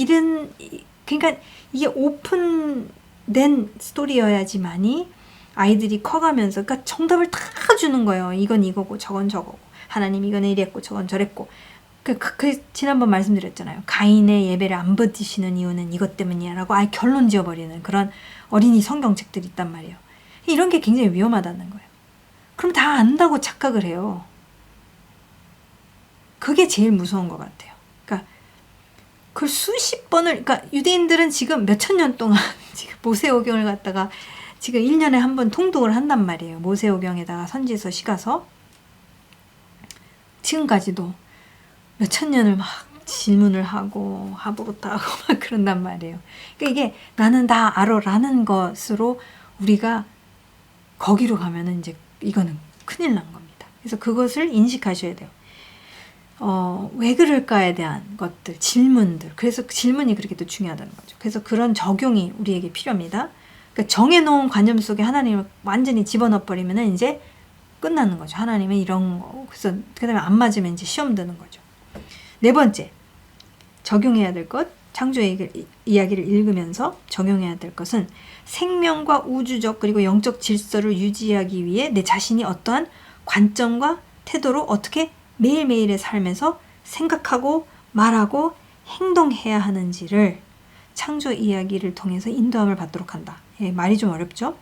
A: 그러니까 이게 오픈된 스토리여야지만이 아이들이 커가면서, 그러니까 정답을 다 주는 거예요. 이건 이거고 저건 저거고, 하나님 이건 이랬고 저건 저랬고. 지난번 말씀드렸잖아요. 가인의 예배를 안 받으시는 이유는 이것 때문이야라고 아예 결론 지어버리는 그런 어린이 성경책들이 있단 말이에요. 이런 게 굉장히 위험하다는 거예요. 그럼 다 안다고 착각을 해요. 그게 제일 무서운 것 같아요. 그러니까 그 수십 번을, 그러니까 유대인들은 지금 몇천 년 동안 지금 모세오경을 갖다가 지금 1년에 한 번 통독을 한단 말이에요. 모세오경에다가 선지서 시가서. 지금까지도 몇천 년을 막 질문을 하고 하부로타 하고 막 그런단 말이에요. 그러니까 이게 나는 다 알아라는 것으로 우리가 거기로 가면은 이제 이거는 큰일 난 겁니다. 그래서 그것을 인식하셔야 돼요. 왜 그럴까에 대한 것들, 질문들. 그래서 질문이 그렇게 또 중요하다는 거죠. 그래서 그런 적용이 우리에게 필요합니다. 그러니까 정해놓은 관념 속에 하나님을 완전히 집어넣어버리면 이제 끝나는 거죠. 하나님은 이런 거. 그래서 그 다음에 안 맞으면 이제 시험 드는 거죠. 네 번째, 적용해야 될 것, 창조 이야기를 읽으면서 적용해야 될 것은 생명과 우주적 그리고 영적 질서를 유지하기 위해 내 자신이 어떠한 관점과 태도로 어떻게 매일매일의 삶에서 생각하고 말하고 행동해야 하는지를 창조 이야기를 통해서 인도함을 받도록 한다. 예, 말이 좀 어렵죠?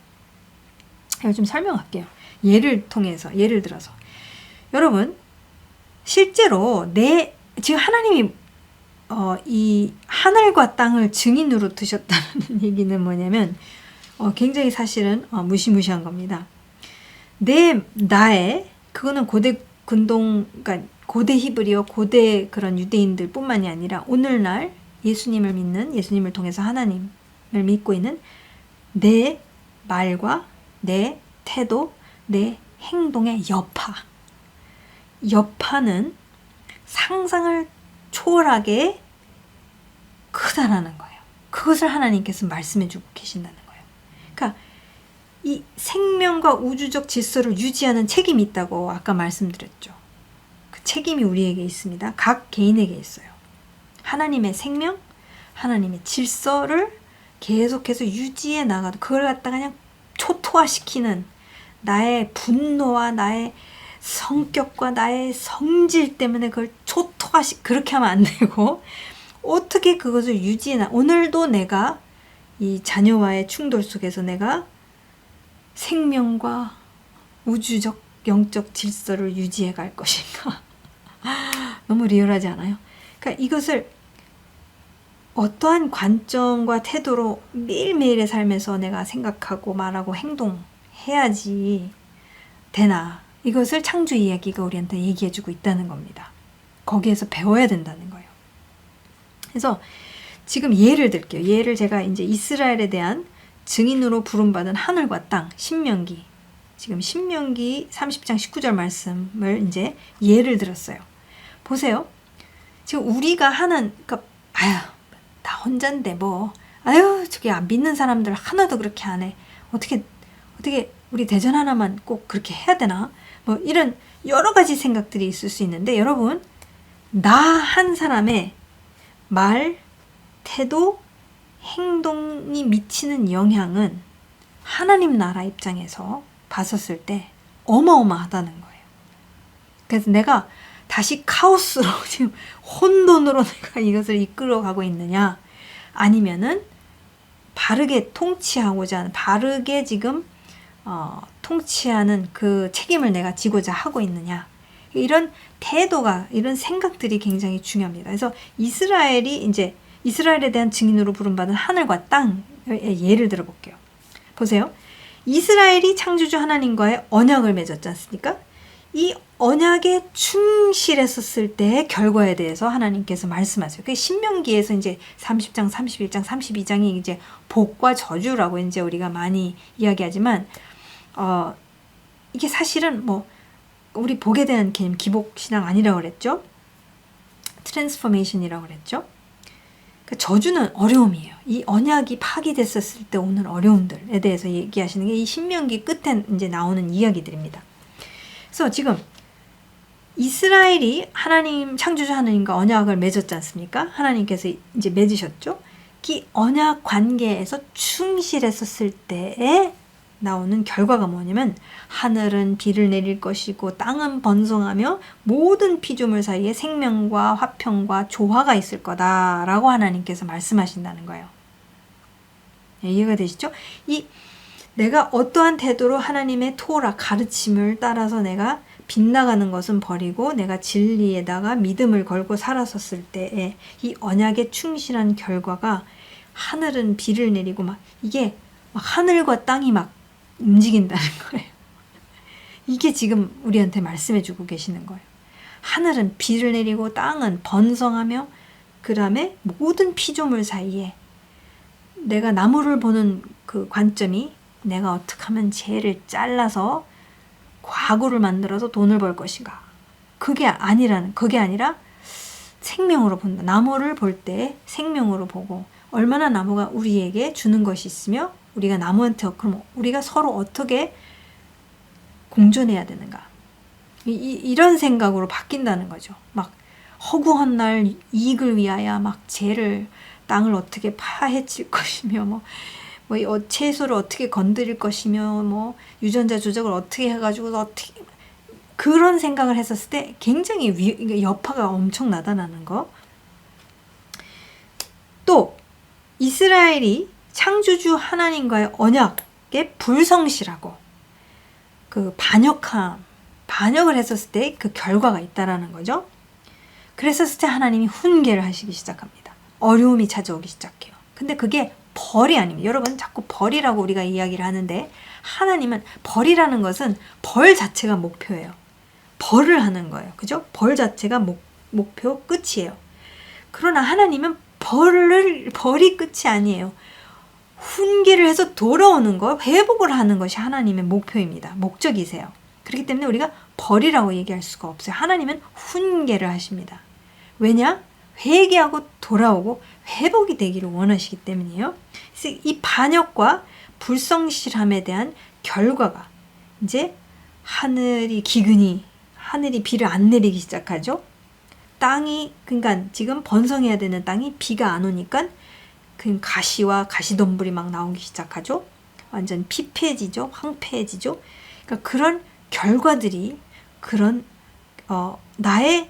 A: 이걸 좀 설명할게요. 예를 들어서 여러분 실제로 지금 하나님이 이 하늘과 땅을 증인으로 두셨다는 얘기는 뭐냐면 굉장히 사실은 무시무시한 겁니다. 그거는 고대 근동, 그러니까 고대 히브리어, 고대 그런 유대인들 뿐만이 아니라 오늘날 예수님을 통해서 하나님을 믿고 있는 내 말과 내 태도, 내 행동의 여파는 상상을 초월하게 크다라는 거예요. 그것을 하나님께서 말씀해주고 계신다는 거예요. 그러니까 이 생명과 우주적 질서를 유지하는 책임이 있다고 아까 말씀드렸죠. 그 책임이 우리에게 있습니다. 각 개인에게 있어요. 하나님의 생명, 하나님의 질서를 계속해서 유지해 나가도 그걸 갖다가 그냥 초토화시키는 나의 분노와 나의 성격과 나의 성질 때문에 그걸 그렇게 하면 안 되고 어떻게 그것을 오늘도 내가 이 자녀와의 충돌 속에서 내가 생명과 우주적 영적 질서를 유지해 갈 것인가. 너무 리얼하지 않아요? 그러니까 이것을 어떠한 관점과 태도로 매일매일의 삶에서 내가 생각하고 말하고 행동해야지 되나. 이것을 창조 이야기가 우리한테 얘기해주고 있다는 겁니다. 거기에서 배워야 된다는 거예요. 그래서 지금 예를 들게요. 예를 제가 이제 이스라엘에 대한 증인으로 부름받은 하늘과 땅, 신명기. 지금 신명기 30장 19절 말씀을 이제 예를 들었어요. 보세요. 지금 우리가 그러니까 나 혼잔데 저기 믿는 사람들 하나도 그렇게 안 해. 어떻게 우리 대전 하나만 꼭 그렇게 해야 되나? 이런 여러 가지 생각들이 있을 수 있는데 여러분, 나 한 사람의 말, 태도, 행동이 미치는 영향은 하나님 나라 입장에서 봤었을 때 어마어마하다는 거예요. 그래서 내가 다시 카오스로 지금 혼돈으로 내가 이것을 이끌어가고 있느냐, 아니면은 바르게 통치하고자 하는, 바르게 지금 통치하는 그 책임을 내가 지고자 하고 있느냐, 이런 태도가, 이런 생각들이 굉장히 중요합니다. 그래서 이스라엘에 대한 증인으로 부름받은 하늘과 땅의 예를 들어볼게요. 보세요. 이스라엘이 창조주 하나님과의 언약을 맺었지 않습니까? 이 언약에 충실했었을 때의 결과에 대해서 하나님께서 말씀하세요. 그 신명기에서 이제 30장, 31장, 32장이 이제 복과 저주라고 이제 우리가 많이 이야기하지만, 이게 사실은 우리 복에 대한 개념, 기복신앙 아니라고 그랬죠? 트랜스포메이션이라고 그랬죠? 그 저주는 어려움이에요. 이 언약이 파기됐었을 때 오는 어려움들에 대해서 얘기하시는 게 이 신명기 끝에 이제 나오는 이야기들입니다. 그래서 지금 이스라엘이 창조주 하나님과 언약을 맺었지 않습니까? 하나님께서 이제 맺으셨죠? 이 언약 관계에서 충실했었을 때에 나오는 결과가 뭐냐면, 하늘은 비를 내릴 것이고 땅은 번성하며 모든 피조물 사이에 생명과 화평과 조화가 있을 거다라고 하나님께서 말씀하신다는 거예요. 이해가 되시죠? 내가 어떠한 태도로 하나님의 토라 가르침을 따라서 내가 빗나가는 것은 버리고 내가 진리에다가 믿음을 걸고 살았었을 때에 이 언약에 충실한 결과가, 하늘은 비를 내리고 이게 하늘과 땅이 움직인다는 거예요. 이게 지금 우리한테 말씀해주고 계시는 거예요. 하늘은 비를 내리고 땅은 번성하며 그 다음에 모든 피조물 사이에, 내가 나무를 보는 그 관점이 내가 어떻게 하면 쟤를 잘라서 과구를 만들어서 돈을 벌 것인가, 그게 아니라 생명으로 본다. 나무를 볼 때 생명으로 보고, 얼마나 나무가 우리에게 주는 것이 있으며 우리가 나무한테, 그럼 우리가 서로 어떻게 공존해야 되는가, 이런 생각으로 바뀐다는 거죠. 허구한 날 이익을 위하여 땅을 어떻게 파헤칠 것이며 채소를 어떻게 건드릴 것이며 유전자 조작을 어떻게 해가지고 그런 생각을 했었을 때 굉장히 여파가 엄청나다는 거. 또 이스라엘이 창조주 하나님과의 언약에 불성실하고 그 반역을 했었을 때 그 결과가 있다라는 거죠. 그랬었을 때 하나님이 훈계를 하시기 시작합니다. 어려움이 찾아오기 시작해요. 근데 그게 벌이 아닙니다. 여러분 자꾸 벌이라고 우리가 이야기를 하는데 하나님은 벌이라는 것은 벌 자체가 목표예요. 벌을 하는 거예요. 그죠? 벌 자체가 목표 끝이에요. 그러나 하나님은 벌이 끝이 아니에요. 훈계를 해서 돌아오는 거, 회복을 하는 것이 하나님의 목표입니다. 목적이세요. 그렇기 때문에 우리가 벌이라고 얘기할 수가 없어요. 하나님은 훈계를 하십니다. 왜냐? 회개하고 돌아오고 회복이 되기를 원하시기 때문이에요. 그래서 이 반역과 불성실함에 대한 결과가 이제 하늘이 비를 안 내리기 시작하죠. 땅이, 그러니까 지금 번성해야 되는 땅이 비가 안 오니까 그 가시와 가시덤불이 막 나오기 시작하죠. 완전 피폐해지죠. 황폐해지죠. 그러니까 그런 결과들이 그런 나의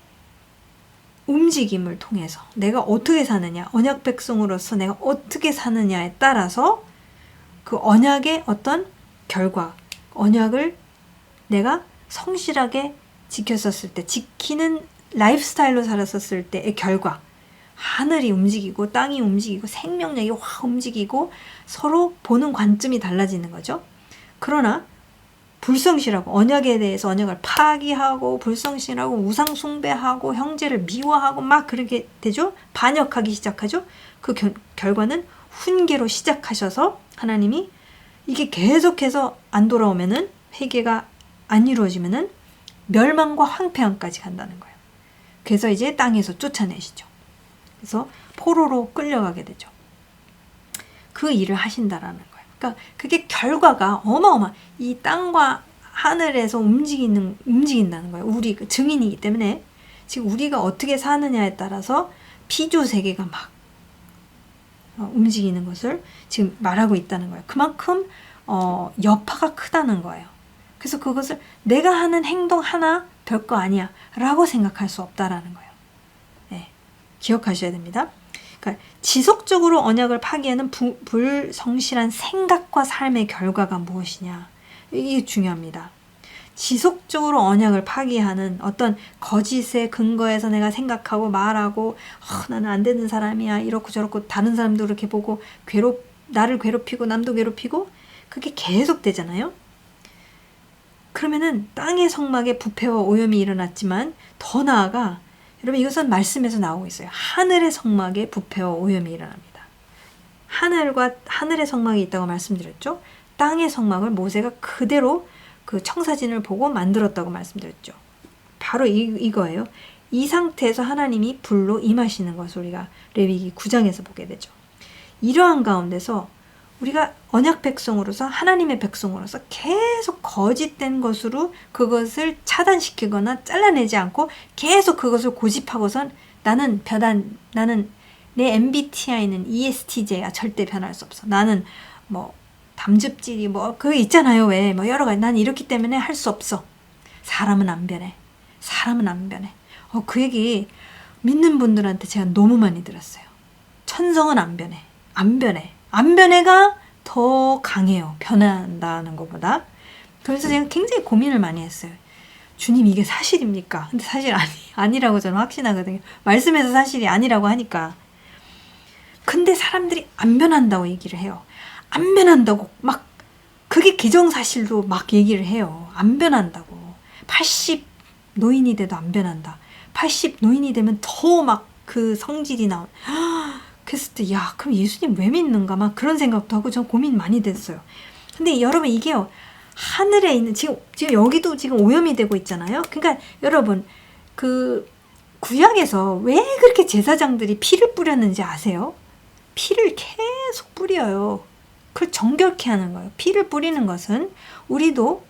A: 움직임을 통해서 내가 어떻게 사느냐, 언약 백성으로서 내가 어떻게 사느냐에 따라서 그 언약의 어떤 결과, 언약을 내가 성실하게 지켰었을 때, 지키는 라이프스타일로 살았었을 때의 결과, 하늘이 움직이고 땅이 움직이고 생명력이 확 움직이고 서로 보는 관점이 달라지는 거죠. 그러나 불성실하고 언약에 대해서 언약을 파기하고 불성실하고 우상 숭배하고 형제를 미워하고 막 그렇게 되죠. 반역하기 시작하죠. 그 결과는 훈계로 시작하셔서 하나님이 이게 계속해서 안 돌아오면은, 회개가 안 이루어지면은 멸망과 황폐함까지 간다는 거예요. 그래서 이제 땅에서 쫓아내시죠. 그래서 포로로 끌려가게 되죠. 그 일을 하신다라는 거예요. 그러니까 그게 결과가 이 땅과 하늘에서 움직인다는 거예요. 우리 증인이기 때문에 지금 우리가 어떻게 사느냐에 따라서 피조 세계가 막 움직이는 것을 지금 말하고 있다는 거예요. 그만큼 여파가 크다는 거예요. 그래서 그것을 내가 하는 행동 하나 별거 아니야 라고 생각할 수 없다라는 거예요. 네, 기억하셔야 됩니다. 그러니까 지속적으로 언약을 파기하는 불성실한 생각과 삶의 결과가 무엇이냐, 이게 중요합니다. 지속적으로 언약을 파기하는 어떤 거짓의 근거에서 내가 생각하고 말하고 나는 안 되는 사람이야 이렇고 저렇고 다른 사람도 그렇게 보고 나를 괴롭히고 남도 괴롭히고 그게 계속 되잖아요. 그러면은 땅의 성막에 부패와 오염이 일어났지만 더 나아가 여러분 이것은 말씀에서 나오고 있어요. 하늘의 성막에 부패와 오염이 일어납니다. 하늘의 성막이 있다고 말씀드렸죠. 땅의 성막을 모세가 그대로 그 청사진을 보고 만들었다고 말씀드렸죠. 바로 이거예요. 이 상태에서 하나님이 불로 임하시는 것을 우리가 레위기 9장에서 보게 되죠. 이러한 가운데서 우리가 언약 백성으로서 하나님의 백성으로서 계속 거짓된 것으로 그것을 차단시키거나 잘라내지 않고 계속 그것을 고집하고선 나는 내 MBTI는 ESTJ야 절대 변할 수 없어. 나는 담즙질이 그거 있잖아요. 왜 여러 가지 난 이렇기 때문에 할 수 없어. 사람은 안 변해. 그 얘기 믿는 분들한테 제가 너무 많이 들었어요. 천성은 안 변해가 더 강해요. 변한다는 것보다. 그래서 제가 굉장히 고민을 많이 했어요. 주님 이게 사실입니까? 근데 사실 아니라고 저는 확신하거든요. 말씀에서 사실이 아니라고 하니까. 근데 사람들이 안 변한다고 얘기를 해요. 안 변한다고 막 그게 기정사실로 막 얘기를 해요. 안 변한다고. 80 노인이 돼도 안 변한다. 80 노인이 되면 더 막 그 성질이 나온. 그랬을 때 그럼 예수님 왜 믿는가 막 그런 생각도 하고 전 고민 많이 됐어요. 근데 여러분 이게요. 하늘에 있는 지금 여기도 지금 오염이 되고 있잖아요. 그러니까 여러분 그 구약에서 왜 그렇게 제사장들이 피를 뿌렸는지 아세요? 피를 계속 뿌려요. 그걸 정결케 하는 거예요. 피를 뿌리는 것은 우리도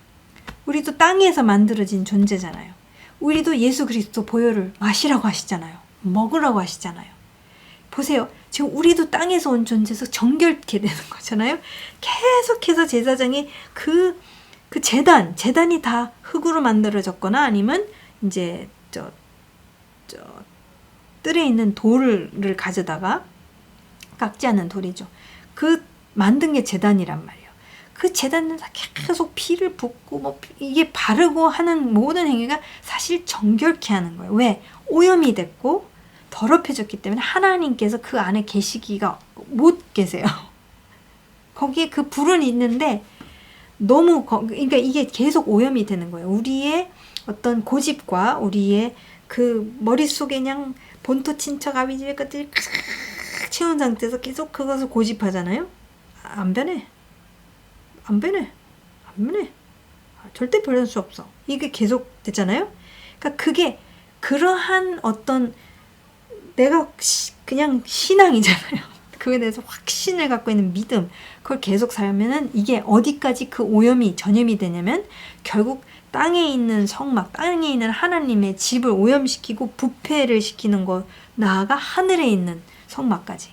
A: 땅에서 만들어진 존재잖아요. 우리도 예수 그리스도 보혈을 마시라고 하시잖아요. 먹으라고 하시잖아요. 보세요. 지금 우리도 땅에서 온 존재에서 정결케 되는 거잖아요. 계속해서 제사장이 그 그 재단이 다 흙으로 만들어졌거나 아니면 이제 저 뜰에 있는 돌을 가져다가, 깎지 않는 돌이죠. 그 만든 게 재단이란 말이에요. 그 재단에서 계속 피를 붓고 뭐 이게 바르고 하는 모든 행위가 사실 정결케 하는 거예요. 왜? 오염이 됐고 더럽혀졌기 때문에 하나님께서 그 안에 계시기가 못 계세요. 거기에 그 불은 있는데 너무 그러니까 이게 계속 오염이 되는 거예요. 우리의 어떤 고집과 우리의 그 머릿속에 그냥 본토 친척 아비집의 것들이 채운 상태에서 계속 그것을 고집하잖아요. 안 변해. 절대 변할 수 없어. 이게 계속 됐잖아요. 그러니까 그게 그러한 어떤 내가 그냥 신앙이잖아요. 그에 대해서 확신을 갖고 있는 믿음, 그걸 계속 살면은 이게 어디까지 그 오염이 전염이 되냐면 결국 땅에 있는 성막, 땅에 있는 하나님의 집을 오염시키고 부패를 시키는 거, 나아가 하늘에 있는 성막까지.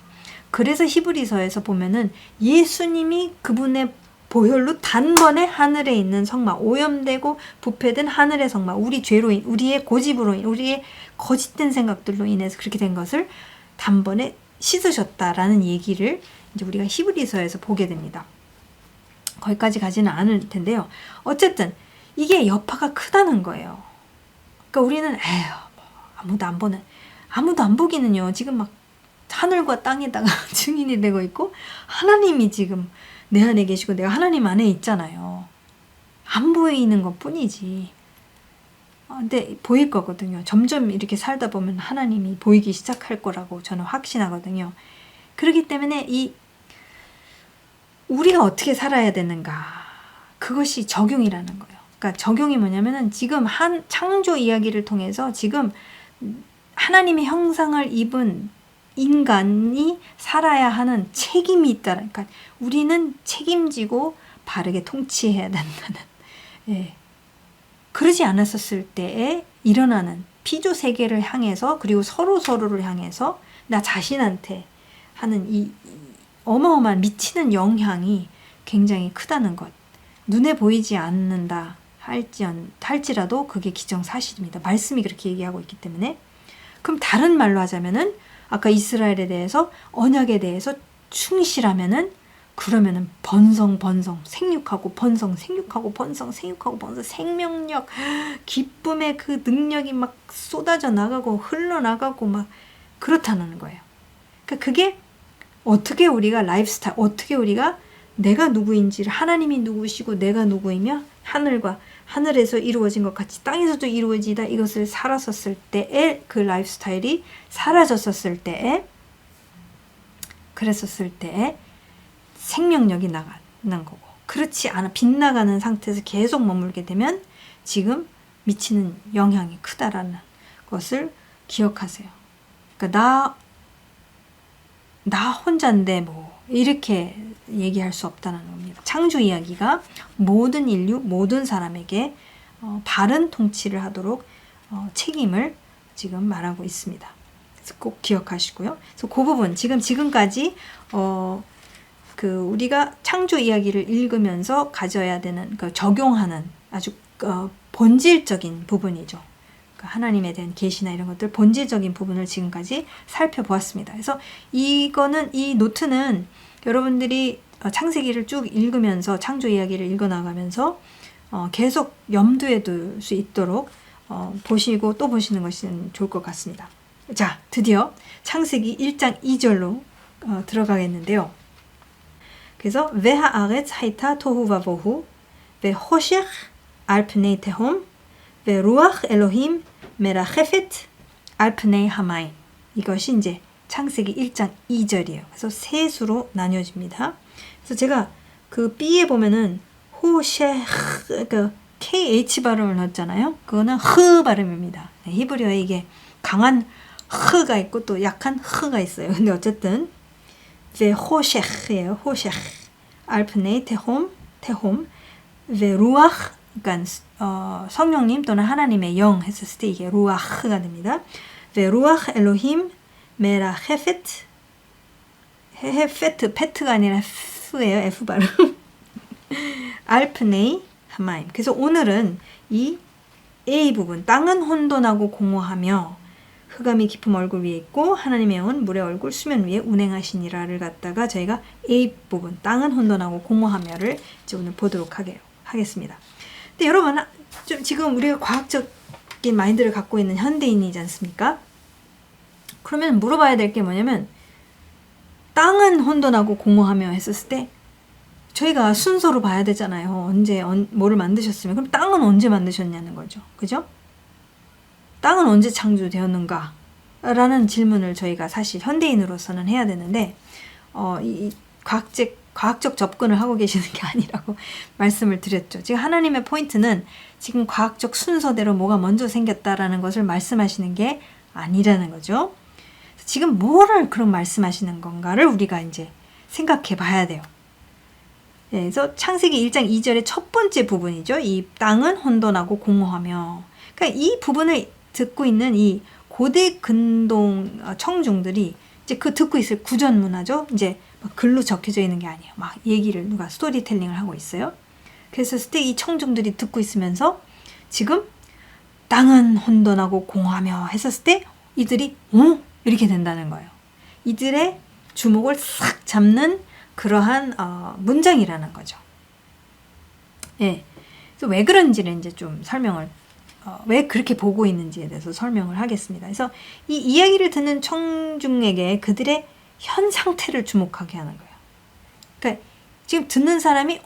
A: 그래서 히브리서에서 보면은 예수님이 그분의 보혈로 단번에 하늘에 있는 성막, 오염되고 부패된 하늘의 성막, 우리 죄로 우리의 고집으로 우리의 거짓된 생각들로 인해서 그렇게 된 것을 단번에 씻으셨다라는 얘기를 이제 우리가 히브리서에서 보게 됩니다. 거기까지 가지는 않을 텐데요. 어쨌든 이게 여파가 크다는 거예요. 그러니까 우리는 뭐 아무도 안 보기는요. 지금 막 하늘과 땅에다가 증인이 되고 있고 하나님이 지금 내 안에 계시고 내가 하나님 안에 있잖아요. 안 보이는 것 뿐이지. 근데 보일 거거든요. 점점 이렇게 살다 보면 하나님이 보이기 시작할 거라고 저는 확신하거든요. 그렇기 때문에 우리가 어떻게 살아야 되는가, 그것이 적용이라는 거예요. 그러니까 적용이 뭐냐면은 지금 창조 이야기를 통해서 지금 하나님의 형상을 입은 인간이 살아야 하는 책임이 있다. 그러니까 우리는 책임지고 바르게 통치해야 된다는. 예. 그러지 않았었을 때에 일어나는 피조 세계를 향해서, 그리고 서로를 향해서 나 자신한테 하는 이 어마어마한 미치는 영향이 굉장히 크다는 것. 눈에 보이지 않는다 할지라도 그게 기정사실입니다. 말씀이 그렇게 얘기하고 있기 때문에. 그럼 다른 말로 하자면은 아까 이스라엘에 대해서, 언약에 대해서 충실하면은, 그러면은 번성 생육하고 번성 생명력, 기쁨의 그 능력이 막 쏟아져 나가고 흘러나가고 막 그렇다는 거예요. 그러니까 그게 어떻게 우리가 라이프스타일, 어떻게 우리가 내가 누구인지를, 하나님이 누구시고 내가 누구이며 하늘에서 이루어진 것 같이 땅에서도 이루어지다, 이것을 살았었을 때의 그 라이프스타일이 사라졌었을 때에, 그랬었을 때에 생명력이 나가는 거고, 그렇지 않아 빗나가는 상태에서 계속 머물게 되면 지금 미치는 영향이 크다라는 것을 기억하세요. 그러니까 나 혼자인데 뭐 이렇게 얘기할 수 없다는 겁니다. 창조 이야기가 모든 인류, 모든 사람에게 바른 통치를 하도록 책임을 지금 말하고 있습니다. 그래서 꼭 기억하시고요. 그래서 그 부분 지금까지 우리가 창조 이야기를 읽으면서 가져야 되는, 적용하는 아주 본질적인 부분이죠. 하나님에 대한 계시나 이런 것들 본질적인 부분을 지금까지 살펴보았습니다. 그래서 이 노트는 여러분들이 창세기를 쭉 읽으면서, 창조 이야기를 읽어나가면서 계속 염두에 둘 수 있도록 보시고 또 보시는 것이 좋을 것 같습니다. 자, 드디어 창세기 1장 2절로 들어가겠는데요. 그래서 והארץ הייתה תוהו ובוהו וחושך על פני תהום ורוח אלוהים מרחפת על פני המים. 이것이 이제 창세기 1장 2절이에요. 그래서 세 수로 나뉘어집니다. 그래서 제가 그 B에 보면은 호셰흐, 그 KH 발음을 넣었잖아요. 그거는 흐 발음입니다. 히브리어에 이게 강한 흐가 있고 또 약한 흐가 있어요. 근데 어쨌든 호셰흐예요. 호셰흐. 알프네이 테홈 루아흐, 그러니까 성령님 또는 하나님의 영 했을 때 이게 루아흐가 됩니다. 루아흐 엘로힘 메라 헤페트, 페트가 아니라 F예요. F 발음. 알프네이 하마임. 그래서 오늘은 이 A 부분, 땅은 혼돈하고 공허하며 흑암이 깊은 얼굴 위에 있고 하나님의 영은 물의 얼굴 수면 위에 운행하시니라를 갖다가 저희가 A 부분, 땅은 혼돈하고 공허하며를 이제 오늘 보도록 하겠습니다. 근데 여러분, 좀 지금 우리가 과학적인 마인드를 갖고 있는 현대인이지 않습니까? 그러면 물어봐야 될 게 뭐냐면, 땅은 혼돈하고 공허하며 했었을 때 저희가 순서로 봐야 되잖아요. 언제 뭐를 만드셨으면. 그럼 땅은 언제 만드셨냐는 거죠. 그죠? 땅은 언제 창조되었는가? 라는 질문을 저희가 사실 현대인으로서는 해야 되는데 이 과학적 접근을 하고 계시는 게 아니라고 말씀을 드렸죠. 지금 하나님의 포인트는 지금 과학적 순서대로 뭐가 먼저 생겼다라는 것을 말씀하시는 게 아니라는 거죠. 지금 뭐를 그런 말씀하시는 건가를 우리가 이제 생각해 봐야 돼요. 네, 그래서 창세기 1장 2절의 첫 번째 부분이죠. 이 땅은 혼돈하고 공허하며. 그러니까 이 부분을 듣고 있는 이 고대 근동 청중들이 이제 그 듣고 있을 구전 문화죠. 이제 막 글로 적혀져 있는 게 아니에요. 막 얘기를 누가 스토리텔링을 하고 있어요. 그래서 그때 이 청중들이 듣고 있으면서 지금 땅은 혼돈하고 공허하며 했었을 때 이들이 이렇게 된다는 거예요. 이들의 주목을 싹 잡는 그러한 문장이라는 거죠. 예. 그래서 왜 그런지를 이제 좀 설명을 왜 그렇게 보고 있는지에 대해서 설명을 하겠습니다. 그래서 이 이야기를 듣는 청중에게 그들의 현 상태를 주목하게 하는 거예요. 그러니까 지금 듣는 사람이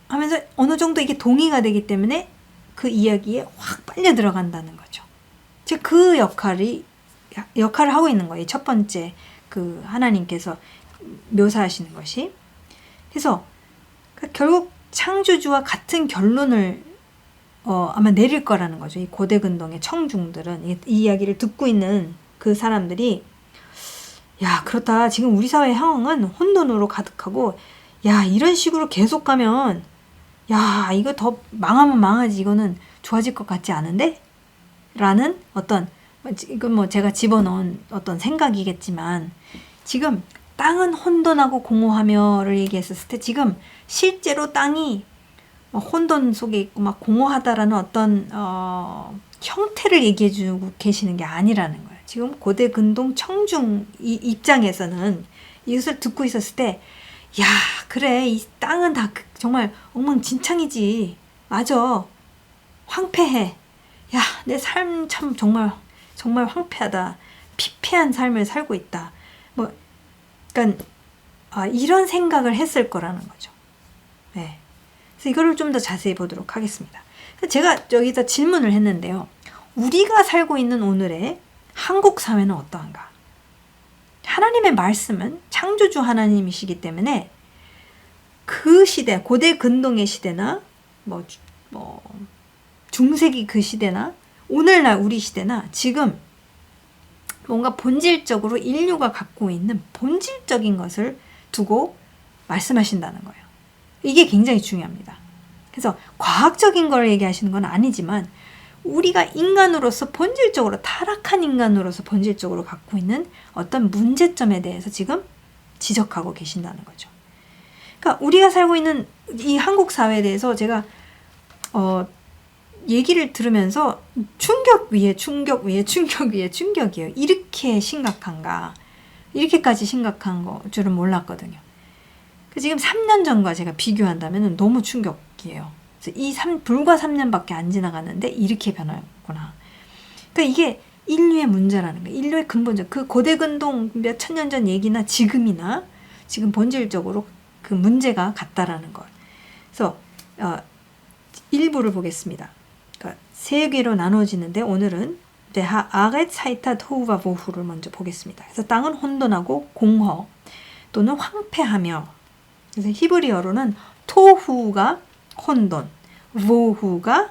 A: 하면서 어느 정도 이게 동의가 되기 때문에 그 이야기에 확 빨려 들어간다는 거죠. 즉 그 역할을 하고 있는 거예요. 첫 번째 그 하나님께서 묘사하시는 것이. 그래서 결국 창조주와 같은 결론을 아마 내릴 거라는 거죠. 이 고대 근동의 청중들은 이 이야기를 듣고 있는 그 사람들이 야, 그렇다. 지금 우리 사회의 상황은 혼돈으로 가득하고 야, 이런 식으로 계속 가면 야, 이거 더 망하면 망하지. 이거는 좋아질 것 같지 않은데? 라는 어떤 이건 뭐 제가 집어넣은 어떤 생각이겠지만 지금 땅은 혼돈하고 공허하며를 얘기했었을 때 지금 실제로 땅이 혼돈 속에 있고 막 공허하다라는 어떤 형태를 얘기해 주고 계시는 게 아니라는 거예요. 지금 고대 근동 청중 입장에서는 이것을 듣고 있었을 때 야, 그래, 이 땅은 다 정말 엉망진창이지. 맞아. 황폐해. 야, 내 삶 참 정말 황폐하다. 피폐한 삶을 살고 있다. 그러니까 이런 생각을 했을 거라는 거죠. 네. 그래서 이거를 좀 더 자세히 보도록 하겠습니다. 제가 여기다 질문을 했는데요. 우리가 살고 있는 오늘의 한국 사회는 어떠한가? 하나님의 말씀은 창조주 하나님이시기 때문에 그 시대, 고대 근동의 시대나 중세기 그 시대나 오늘날 우리 시대나 지금 뭔가 본질적으로 인류가 갖고 있는 본질적인 것을 두고 말씀하신다는 거예요. 이게 굉장히 중요합니다. 그래서 과학적인 걸 얘기하시는 건 아니지만 우리가 인간으로서 본질적으로 타락한 인간으로서 본질적으로 갖고 있는 어떤 문제점에 대해서 지금 지적하고 계신다는 거죠. 그러니까 우리가 살고 있는 이 한국 사회에 대해서 제가 얘기를 들으면서 충격 위에 충격이에요. 이렇게 심각한가? 이렇게까지 심각한 거 줄은 몰랐거든요. 지금 3년 전과 제가 비교한다면 너무 충격이에요. 불과 3년밖에 안 지나갔는데 이렇게 변했구나. 그러니까 이게 인류의 문제라는 거예요. 인류의 근본적 그 고대 근동 몇 천 년 전 얘기나 지금이나 지금 본질적으로 그 문제가 같다라는 것. 그래서 일부를 보겠습니다. 그러니까 세 개로 나눠지는데 오늘은 아렛 사이타 토우바 보후를 먼저 보겠습니다. 그래서 땅은 혼돈하고 공허 또는 황폐하며. 그래서 히브리어로는 토후가 혼돈, 보후가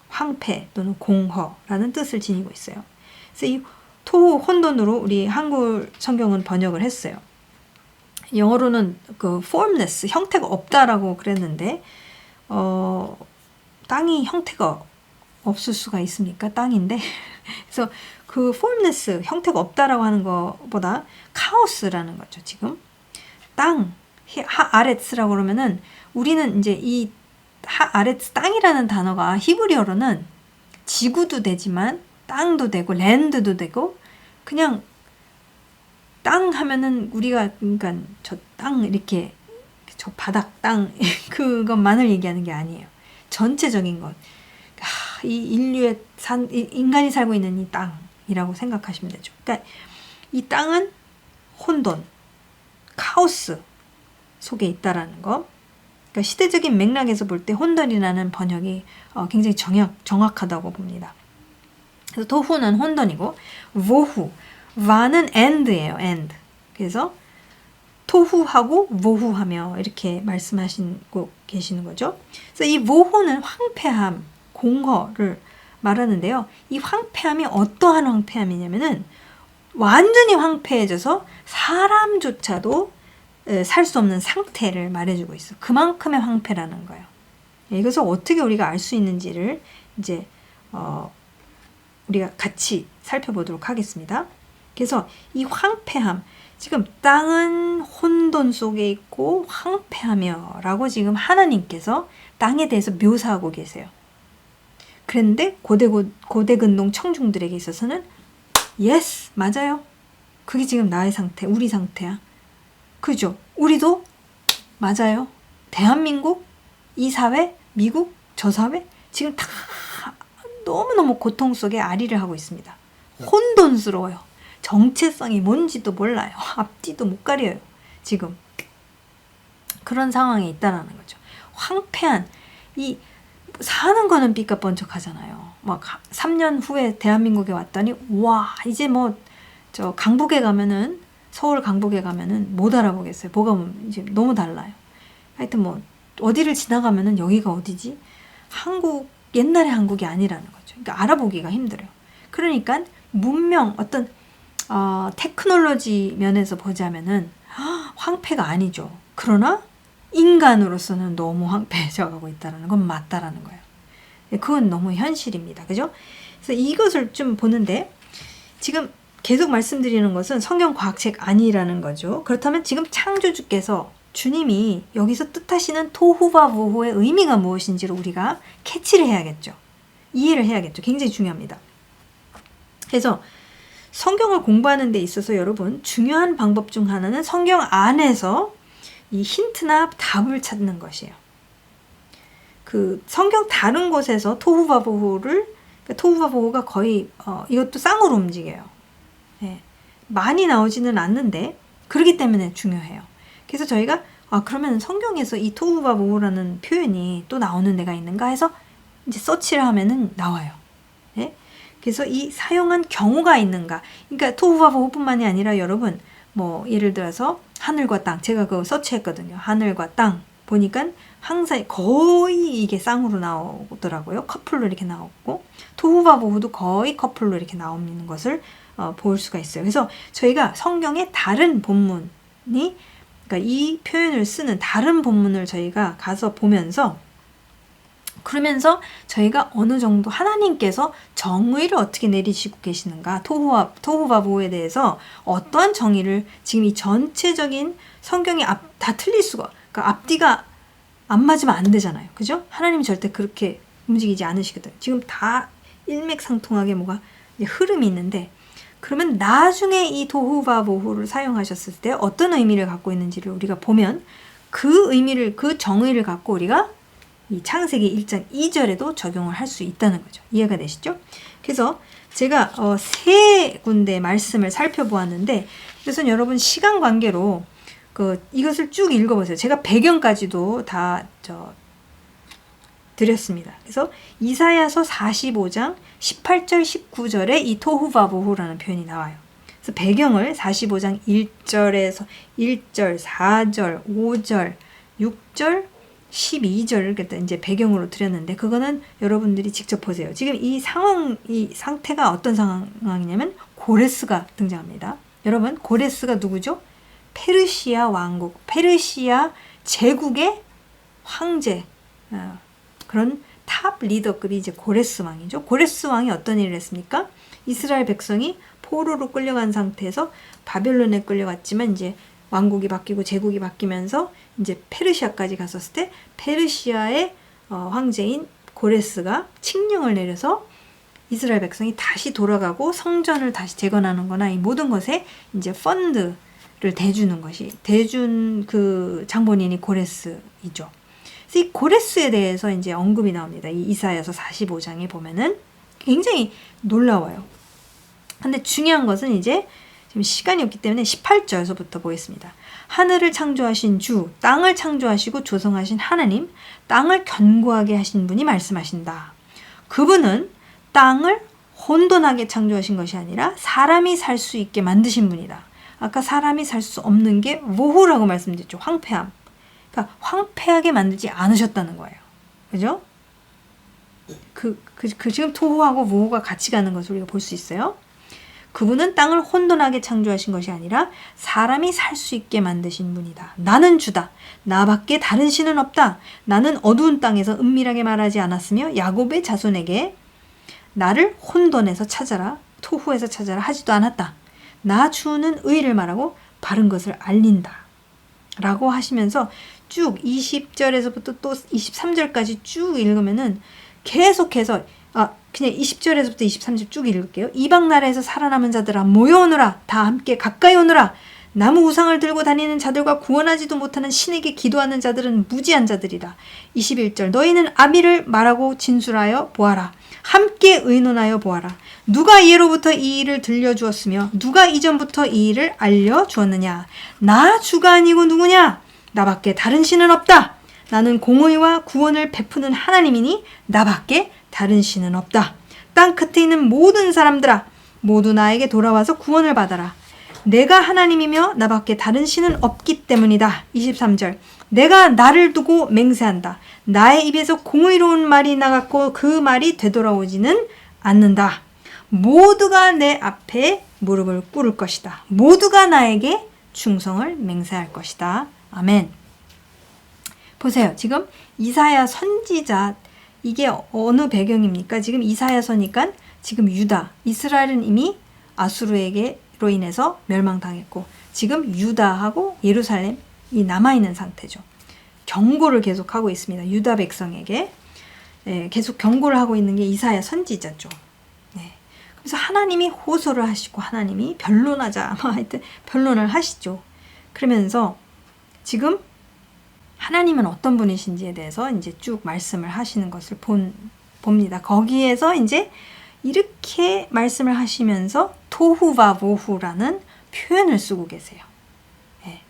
A: 황폐 또는 공허라는 뜻을 지니고 있어요. 그래서 이 토후 혼돈으로 우리 한글 성경은 번역을 했어요. 영어로는 그 formless 형태가 없다라고 그랬는데 땅이 형태가 없을 수가 있습니까? 땅인데. 그래서 그 formless 형태가 없다라고 하는 것보다 카오스라는 거죠. 지금 땅 아렛스라고 그러면은 우리는 이제 이 아레츠 땅이라는 단어가 히브리어로는 지구도 되지만 땅도 되고 랜드도 되고 그냥 땅 하면은 우리가 그러니까 저 땅 이렇게 저 바닥 땅 그것만을 얘기하는 게 아니에요. 전체적인 것. 이 인류의 인간이 살고 있는 이 땅이라고 생각하시면 되죠. 그러니까 이 땅은 혼돈, 카오스 속에 있다라는 거. 그러니까 시대적인 맥락에서 볼 때 혼돈이라는 번역이 굉장히 정확하다고 봅니다. 그래서 토후는 혼돈이고 보후, 와는 end예요. end. 그래서 토후하고 모후하며 이렇게 말씀하시고 계시는 거죠. 그래서 이 모후는 황폐함, 공허를 말하는데요. 이 황폐함이 어떠한 황폐함이냐면은 완전히 황폐해져서 사람조차도 살 수 없는 상태를 말해주고 있어. 그만큼의 황폐라는 거예요. 이것을 어떻게 우리가 알 수 있는지를 이제 우리가 같이 살펴보도록 하겠습니다. 그래서 이 황폐함, 지금 땅은 혼돈 속에 있고 황폐하며 라고 지금 하나님께서 땅에 대해서 묘사하고 계세요. 그런데 고대 근동 청중들에게 있어서는 yes, 맞아요. 그게 지금 나의 상태, 우리 상태야. 그죠? 우리도 맞아요. 대한민국, 이 사회, 미국, 저 사회 지금 다 너무너무 고통 속에 아리를 하고 있습니다. 혼돈스러워요. 정체성이 뭔지도 몰라요. 앞뒤도 못 가려요. 지금 그런 상황에 있다라는 거죠. 황폐한 이 사는 거는 삐까뻔쩍하잖아요. 막 3년 후에 대한민국에 왔더니 와 이제 뭐 저 강북에 가면은 서울 강북에 가면은 못 알아보겠어요. 뭐가 이제 너무 달라요. 하여튼 뭐 어디를 지나가면은 여기가 어디지? 한국 옛날의 한국이 아니라는 거죠. 그러니까 알아보기가 힘들어요. 그러니까 문명 어떤 테크놀로지 면에서 보자면은 황폐가 아니죠. 그러나 인간으로서는 너무 황폐해져 가고 있다는 건 맞다라는 거예요. 그건 너무 현실입니다. 그죠? 그래서 이것을 좀 보는데 지금 계속 말씀드리는 것은 성경 과학책 아니라는 거죠. 그렇다면 지금 창조주께서 주님이 여기서 뜻하시는 토후바보후의 의미가 무엇인지를 우리가 캐치를 해야겠죠. 이해를 해야겠죠. 굉장히 중요합니다. 그래서 성경을 공부하는 데 있어서 여러분 중요한 방법 중 하나는 성경 안에서 이 힌트나 답을 찾는 것이에요. 그 성경 다른 곳에서 토후바보후를 토후바보후가 거의 이것도 쌍으로 움직여요. 예, 많이 나오지는 않는데 그렇기 때문에 중요해요. 그래서 저희가 그러면 성경에서 이 토후바보후라는 표현이 또 나오는 데가 있는가 해서 이제 서치를 하면은 나와요. 예? 그래서 이 사용한 경우가 있는가. 그러니까 토후바보후뿐만이 아니라 여러분 뭐 예를 들어서 하늘과 땅, 제가 그거 서치했거든요. 하늘과 땅 보니까 항상 거의 이게 쌍으로 나오더라고요. 커플로 이렇게 나오고 토후바보후도 거의 커플로 이렇게 나오는 것을 볼 수가 있어요. 그래서 저희가 성경의 다른 본문이 그러니까 이 표현을 쓰는 다른 본문을 저희가 가서 보면서 그러면서 저희가 어느 정도 하나님께서 정의를 어떻게 내리시고 계시는가 토후바보후에 대해서 어떠한 정의를 지금 이 전체적인 성경이 다 틀릴 수가 그러니까 앞뒤가 안 맞으면 안 되잖아요. 그죠? 하나님이 절대 그렇게 움직이지 않으시거든. 지금 다 일맥상통하게 뭐가 이제 흐름이 있는데 그러면 나중에 이 토후바보후를 사용하셨을 때 어떤 의미를 갖고 있는지를 우리가 보면 그 의미를 그 정의를 갖고 우리가 이 창세기 1장 2절에도 적용을 할 수 있다는 거죠. 이해가 되시죠? 그래서 제가 세 군데 말씀을 살펴보았는데 그래서 여러분 시간 관계로 이것을 쭉 읽어보세요. 제가 배경까지도 다 드렸습니다. 그래서 이사야서 45장 18절 19절에 이 토후바보후라는 표현이 나와요. 그래서 배경을 45장 1절에서 1절, 4절, 5절, 6절, 12절을 이제 배경으로 드렸는데 그거는 여러분들이 직접 보세요. 지금 이 상태가 어떤 상황이냐면 고레스가 등장합니다. 여러분 고레스가 누구죠? 페르시아 왕국, 페르시아 제국의 황제 그런 탑 리더급이 이제 고레스 왕이죠. 고레스 왕이 어떤 일을 했습니까? 이스라엘 백성이 포로로 끌려간 상태에서 바벨론에 끌려갔지만 이제 왕국이 바뀌고 제국이 바뀌면서 이제 페르시아까지 갔었을 때 페르시아의 황제인 고레스가 칙령을 내려서 이스라엘 백성이 다시 돌아가고 성전을 다시 재건하는 거나 이 모든 것에 이제 펀드를 대주는 것이, 대준 그 장본인이 고레스이죠. 그래서 이 고레스에 대해서 이제 언급이 나옵니다. 이 이사야서 45장에 보면은 굉장히 놀라워요. 근데 중요한 것은 이제 지금 시간이 없기 때문에 18절에서부터 보겠습니다. 하늘을 창조하신 주, 땅을 창조하시고 조성하신 하나님, 땅을 견고하게 하신 분이 말씀하신다. 그분은 땅을 혼돈하게 창조하신 것이 아니라 사람이 살 수 있게 만드신 분이다. 아까 사람이 살 수 없는 게 모호라고 말씀드렸죠. 황폐함. 그러니까 황폐하게 만들지 않으셨다는 거예요. 그죠? 지금 토후하고 모호가 같이 가는 것을 우리가 볼 수 있어요. 그분은 땅을 혼돈하게 창조하신 것이 아니라 사람이 살 수 있게 만드신 분이다. 나는 주다. 나밖에 다른 신은 없다. 나는 어두운 땅에서 은밀하게 말하지 않았으며 야곱의 자손에게 나를 혼돈에서 찾아라, 토후에서 찾아라 하지도 않았다. 나 주는 의를 말하고 바른 것을 알린다. 라고 하시면서 쭉 20절에서부터 또 23절까지 쭉 읽으면은 계속해서 그냥 20절에서부터 23절 쭉 읽을게요. 이방 나라에서 살아남은 자들아 모여오너라. 다 함께 가까이 오너라. 나무 우상을 들고 다니는 자들과 구원하지도 못하는 신에게 기도하는 자들은 무지한 자들이라. 21절 너희는 아비를 말하고 진술하여 보아라. 함께 의논하여 보아라. 누가 이로부터 이 일을 들려주었으며 누가 이전부터 이 일을 알려주었느냐. 나 주가 아니고 누구냐. 나밖에 다른 신은 없다. 나는 공의와 구원을 베푸는 하나님이니 나밖에 다른 신은 없다. 땅 끝에 있는 모든 사람들아 모두 나에게 돌아와서 구원을 받아라. 내가 하나님이며 나밖에 다른 신은 없기 때문이다. 23절 내가 나를 두고 맹세한다. 나의 입에서 공의로운 말이 나갔고 그 말이 되돌아오지는 않는다. 모두가 내 앞에 무릎을 꿇을 것이다. 모두가 나에게 충성을 맹세할 것이다. 아멘. 보세요. 지금 이사야 선지자 이게 어느 배경입니까? 지금 이사야서니까 지금 유다, 이스라엘은 이미 아수르에게로 인해서 멸망당했고 지금 유다하고 예루살렘이 남아있는 상태죠. 경고를 계속하고 있습니다. 유다 백성에게 계속 경고를 하고 있는 게 이사야 선지자죠. 네. 그래서 하나님이 호소를 하시고 하나님이 변론하자 하여튼 변론을 하시죠. 그러면서 지금 하나님은 어떤 분이신지에 대해서 이제 쭉 말씀을 하시는 것을 봅니다. 거기에서 이제 이렇게 말씀을 하시면서 토후바보후라는 표현을 쓰고 계세요. 예.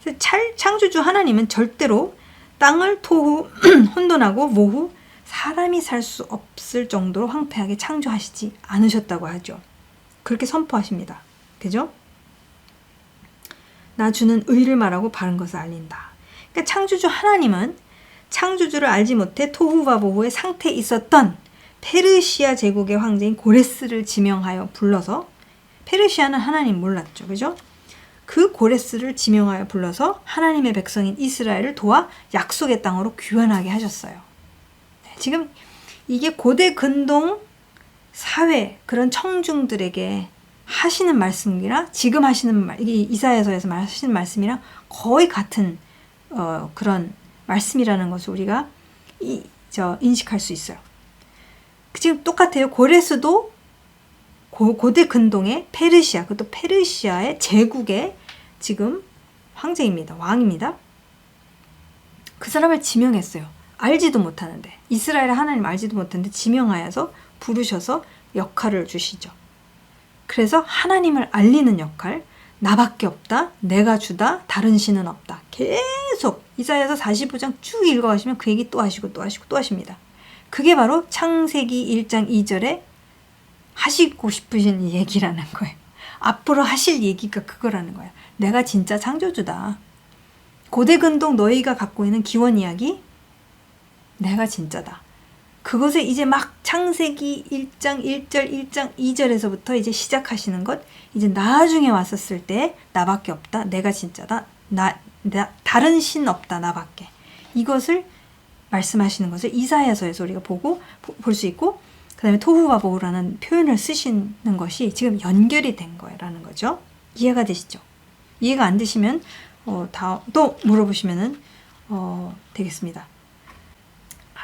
A: 그래서 창조주 하나님은 절대로 땅을 토후, 혼돈하고 모후, 사람이 살 수 없을 정도로 황폐하게 창조하시지 않으셨다고 하죠. 그렇게 선포하십니다. 그죠? 나 주는 의를 말하고 바른 것을 알린다. 그러니까 창조주 하나님은 창조주를 알지 못해 토후바보후의 상태에 있었던 페르시아 제국의 황제인 고레스를 지명하여 불러서 페르시아는 하나님 몰랐죠. 그죠? 그 고레스를 지명하여 불러서 하나님의 백성인 이스라엘을 도와 약속의 땅으로 귀환하게 하셨어요. 지금 이게 고대 근동 사회 그런 청중들에게 하시는 말씀이랑 지금 하시는 이사야서에서 하시는 말씀이랑 거의 같은 그런 말씀이라는 것을 우리가 인식할 수 있어요. 지금 똑같아요. 고레스도 고대 근동의 페르시아, 그것도 페르시아의 제국의 지금 황제입니다. 왕입니다. 그 사람을 지명했어요. 알지도 못하는데 이스라엘의 하나님 알지도 못하는데 지명하여서 부르셔서 역할을 주시죠. 그래서 하나님을 알리는 역할, 나밖에 없다, 내가 주다, 다른 신은 없다. 계속 이사야서 45장 쭉 읽어가시면 그 얘기 또 하시고 또 하시고 또 하십니다. 그게 바로 창세기 1장 2절에 하시고 싶으신 얘기라는 거예요. 앞으로 하실 얘기가 그거라는 거예요. 내가 진짜 창조주다. 고대 근동 너희가 갖고 있는 기원 이야기 내가 진짜다. 그것을 이제 막 창세기 1장 1절 1장 2절에서부터 이제 시작하시는 것, 이제 나중에 왔었을 때 나밖에 없다. 내가 진짜다. 다른 신 없다. 나밖에. 이것을 말씀하시는 것을 이사야서에서 우리가 볼 수 있고, 그 다음에 토후바보후라는 표현을 쓰시는 것이 지금 연결이 된 거라는 거죠. 이해가 되시죠? 이해가 안 되시면 또 물어보시면 되겠습니다.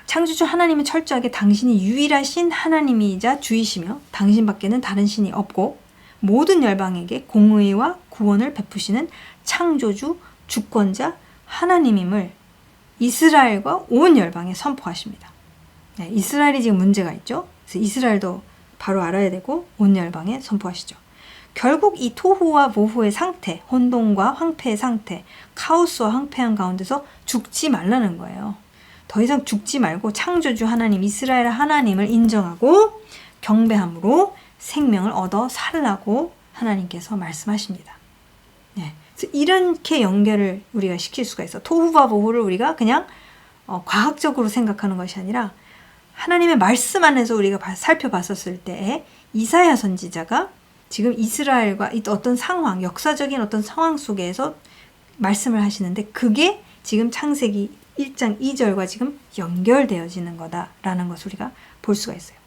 A: 창조주 하나님은 철저하게 당신이 유일하신 하나님이자 주이시며 당신밖에는 다른 신이 없고 모든 열방에게 공의와 구원을 베푸시는 창조주 주권자 하나님임을 이스라엘과 온 열방에 선포하십니다. 네, 이스라엘이 지금 문제가 있죠. 그래서 이스라엘도 바로 알아야 되고 온 열방에 선포하시죠. 결국 이 토후와 모후의 상태, 혼돈과 황폐의 상태, 카오스와 황폐한 가운데서 죽지 말라는 거예요. 더 이상 죽지 말고 창조주 하나님, 이스라엘 하나님을 인정하고 경배함으로 생명을 얻어 살라고 하나님께서 말씀하십니다. 네. 그래서 이렇게 연결을 우리가 시킬 수가 있어. 토후와 모후를 우리가 그냥 과학적으로 생각하는 것이 아니라 하나님의 말씀 안에서 우리가 살펴봤었을 때 이사야 선지자가 지금 이스라엘과 어떤 상황, 역사적인 어떤 상황 속에서 말씀을 하시는데 그게 지금 창세기 1장 2절과 지금 연결되어지는 거다라는 것을 우리가 볼 수가 있어요.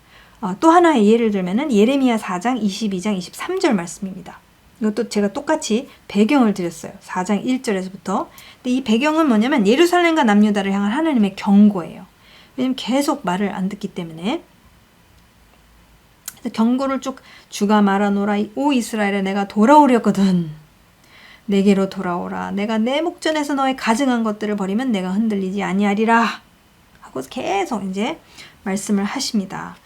A: 또 하나의 예를 들면은 예레미야 4장 22장 23절 말씀입니다. 이것도 제가 똑같이 배경을 드렸어요. 4장 1절에서부터. 근데 이 배경은 뭐냐면 예루살렘과 남유다를 향한 하나님의 경고예요. 왜냐면 계속 말을 안 듣기 때문에. 그래서 경고를 쭉 주가 말하노라 오 이스라엘에 내가 돌아오려거든. 내게로 돌아오라. 내가 내 목전에서 너의 가증한 것들을 버리면 내가 흔들리지 아니하리라. 하고 계속 이제 말씀을 하십니다.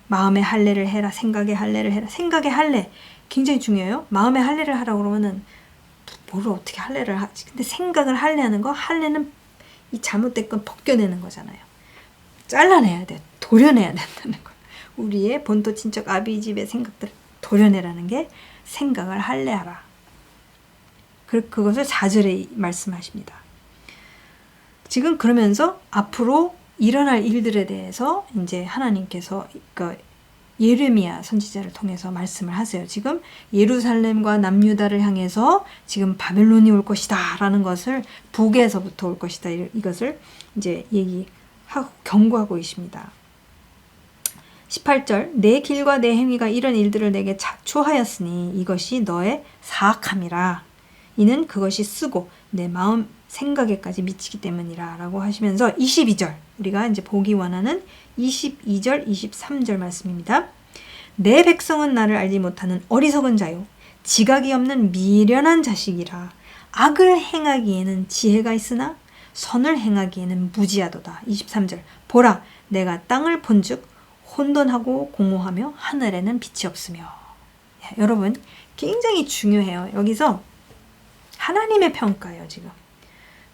A: 마음의 할례를 해라. 생각의 할례를 해라. 생각의 할례. 굉장히 중요해요. 마음의 할례를 하라고 그러면은 뭐를 어떻게 할례를 하지? 근데 생각을 할례하는 거, 할례는 이 잘못된 건 벗겨내는 거잖아요. 잘라내야 돼. 도려내야 된다는 거. 우리의 본토 친척 아비집의 생각들을 도려내라는 게 생각을 할례하라. 그것을 4절에 말씀하십니다. 지금 그러면서 앞으로 일어날 일들에 대해서 이제 하나님께서 예레미야 선지자를 통해서 말씀을 하세요. 지금 예루살렘과 남유다를 향해서 지금 바벨론이 올 것이다 라는 것을 북에서부터 올 것이다 이것을 이제 얘기하고 경고하고 있습니다. 18절 내 길과 내 행위가 이런 일들을 내게 자초하였으니 이것이 너의 사악함이라. 이는 그것이 쓰고 내 마음 생각에까지 미치기 때문이라 라고 하시면서 22절 우리가 이제 보기 원하는 22절 23절 말씀입니다. 내 백성은 나를 알지 못하는 어리석은 자요 지각이 없는 미련한 자식이라. 악을 행하기에는 지혜가 있으나 선을 행하기에는 무지하도다. 23절 보라 내가 땅을 본즉 혼돈하고 공허하며 하늘에는 빛이 없으며. 여러분 굉장히 중요해요. 여기서 하나님의 평가예요. 지금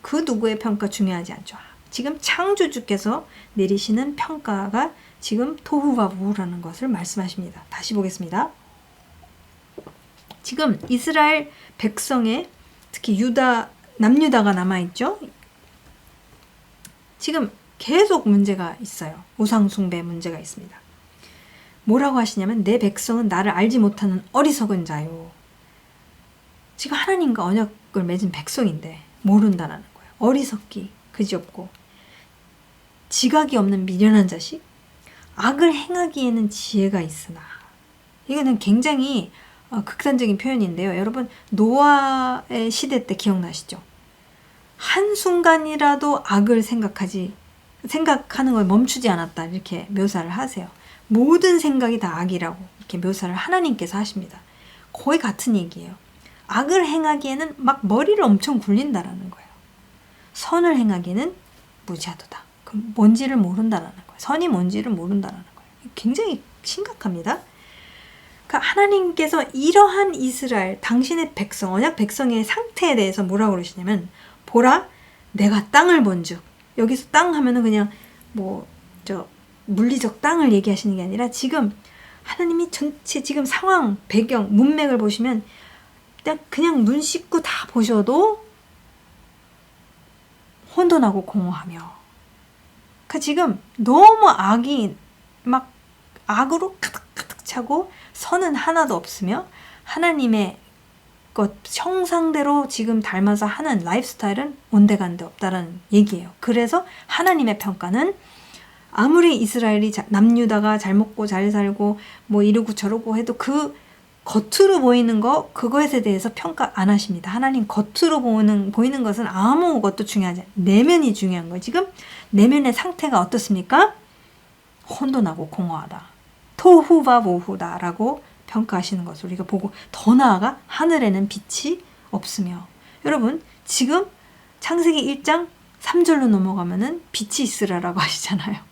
A: 그 누구의 평가 중요하지 않죠. 지금 창조주께서 내리시는 평가가 지금 토후와 모후라는 것을 말씀하십니다. 다시 보겠습니다. 지금 이스라엘 백성의 특히 남유다가 남아있죠. 지금 계속 문제가 있어요. 우상숭배 문제가 있습니다. 뭐라고 하시냐면 내 백성은 나를 알지 못하는 어리석은 자요. 지금 하나님과 언약을 맺은 백성인데 모른다라는 거예요. 어리석기 그지없고 지각이 없는 미련한 자식, 악을 행하기에는 지혜가 있으나. 이거는 굉장히 극단적인 표현인데요. 여러분 노아의 시대 때 기억나시죠? 한순간이라도 악을 생각하는 걸 멈추지 않았다 이렇게 묘사를 하세요. 모든 생각이 다 악이라고 이렇게 묘사를 하나님께서 하십니다. 거의 같은 얘기예요. 악을 행하기에는 막 머리를 엄청 굴린다라는 거예요. 선을 행하기에는 무지하도다. 그럼 뭔지를 모른다라는 거예요. 선이 뭔지를 모른다라는 거예요. 굉장히 심각합니다. 그러니까 하나님께서 이러한 이스라엘, 당신의 백성, 언약 백성의 상태에 대해서 뭐라고 그러시냐면 보라, 내가 땅을 본즉. 여기서 땅 하면은 그냥 물리적 땅을 얘기하시는 게 아니라 지금 하나님이 전체 지금 상황, 배경, 문맥을 보시면 그냥 눈 씻고 다 보셔도 혼돈하고 공허하며. 그러니까 지금 너무 악이 막 악으로 가득가득 차고 선은 하나도 없으며 하나님의 것 형상대로 지금 닮아서 하는 라이프스타일은 온데간데 없다라는 얘기예요. 그래서 하나님의 평가는 아무리 이스라엘이 남유다가 잘 먹고 잘 살고 뭐 이러고 저러고 해도 그 겉으로 보이는 거 그것에 대해서 평가 안 하십니다. 하나님 겉으로 보이는 것은 아무것도 중요하지 않아요. 내면이 중요한 거예요. 지금 내면의 상태가 어떻습니까? 혼돈하고 공허하다. 토후바보후다라고 평가하시는 것을 우리가 보고 더 나아가 하늘에는 빛이 없으며 여러분 지금 창세기 1장 3절로 넘어가면은 빛이 있으라라고 하시잖아요.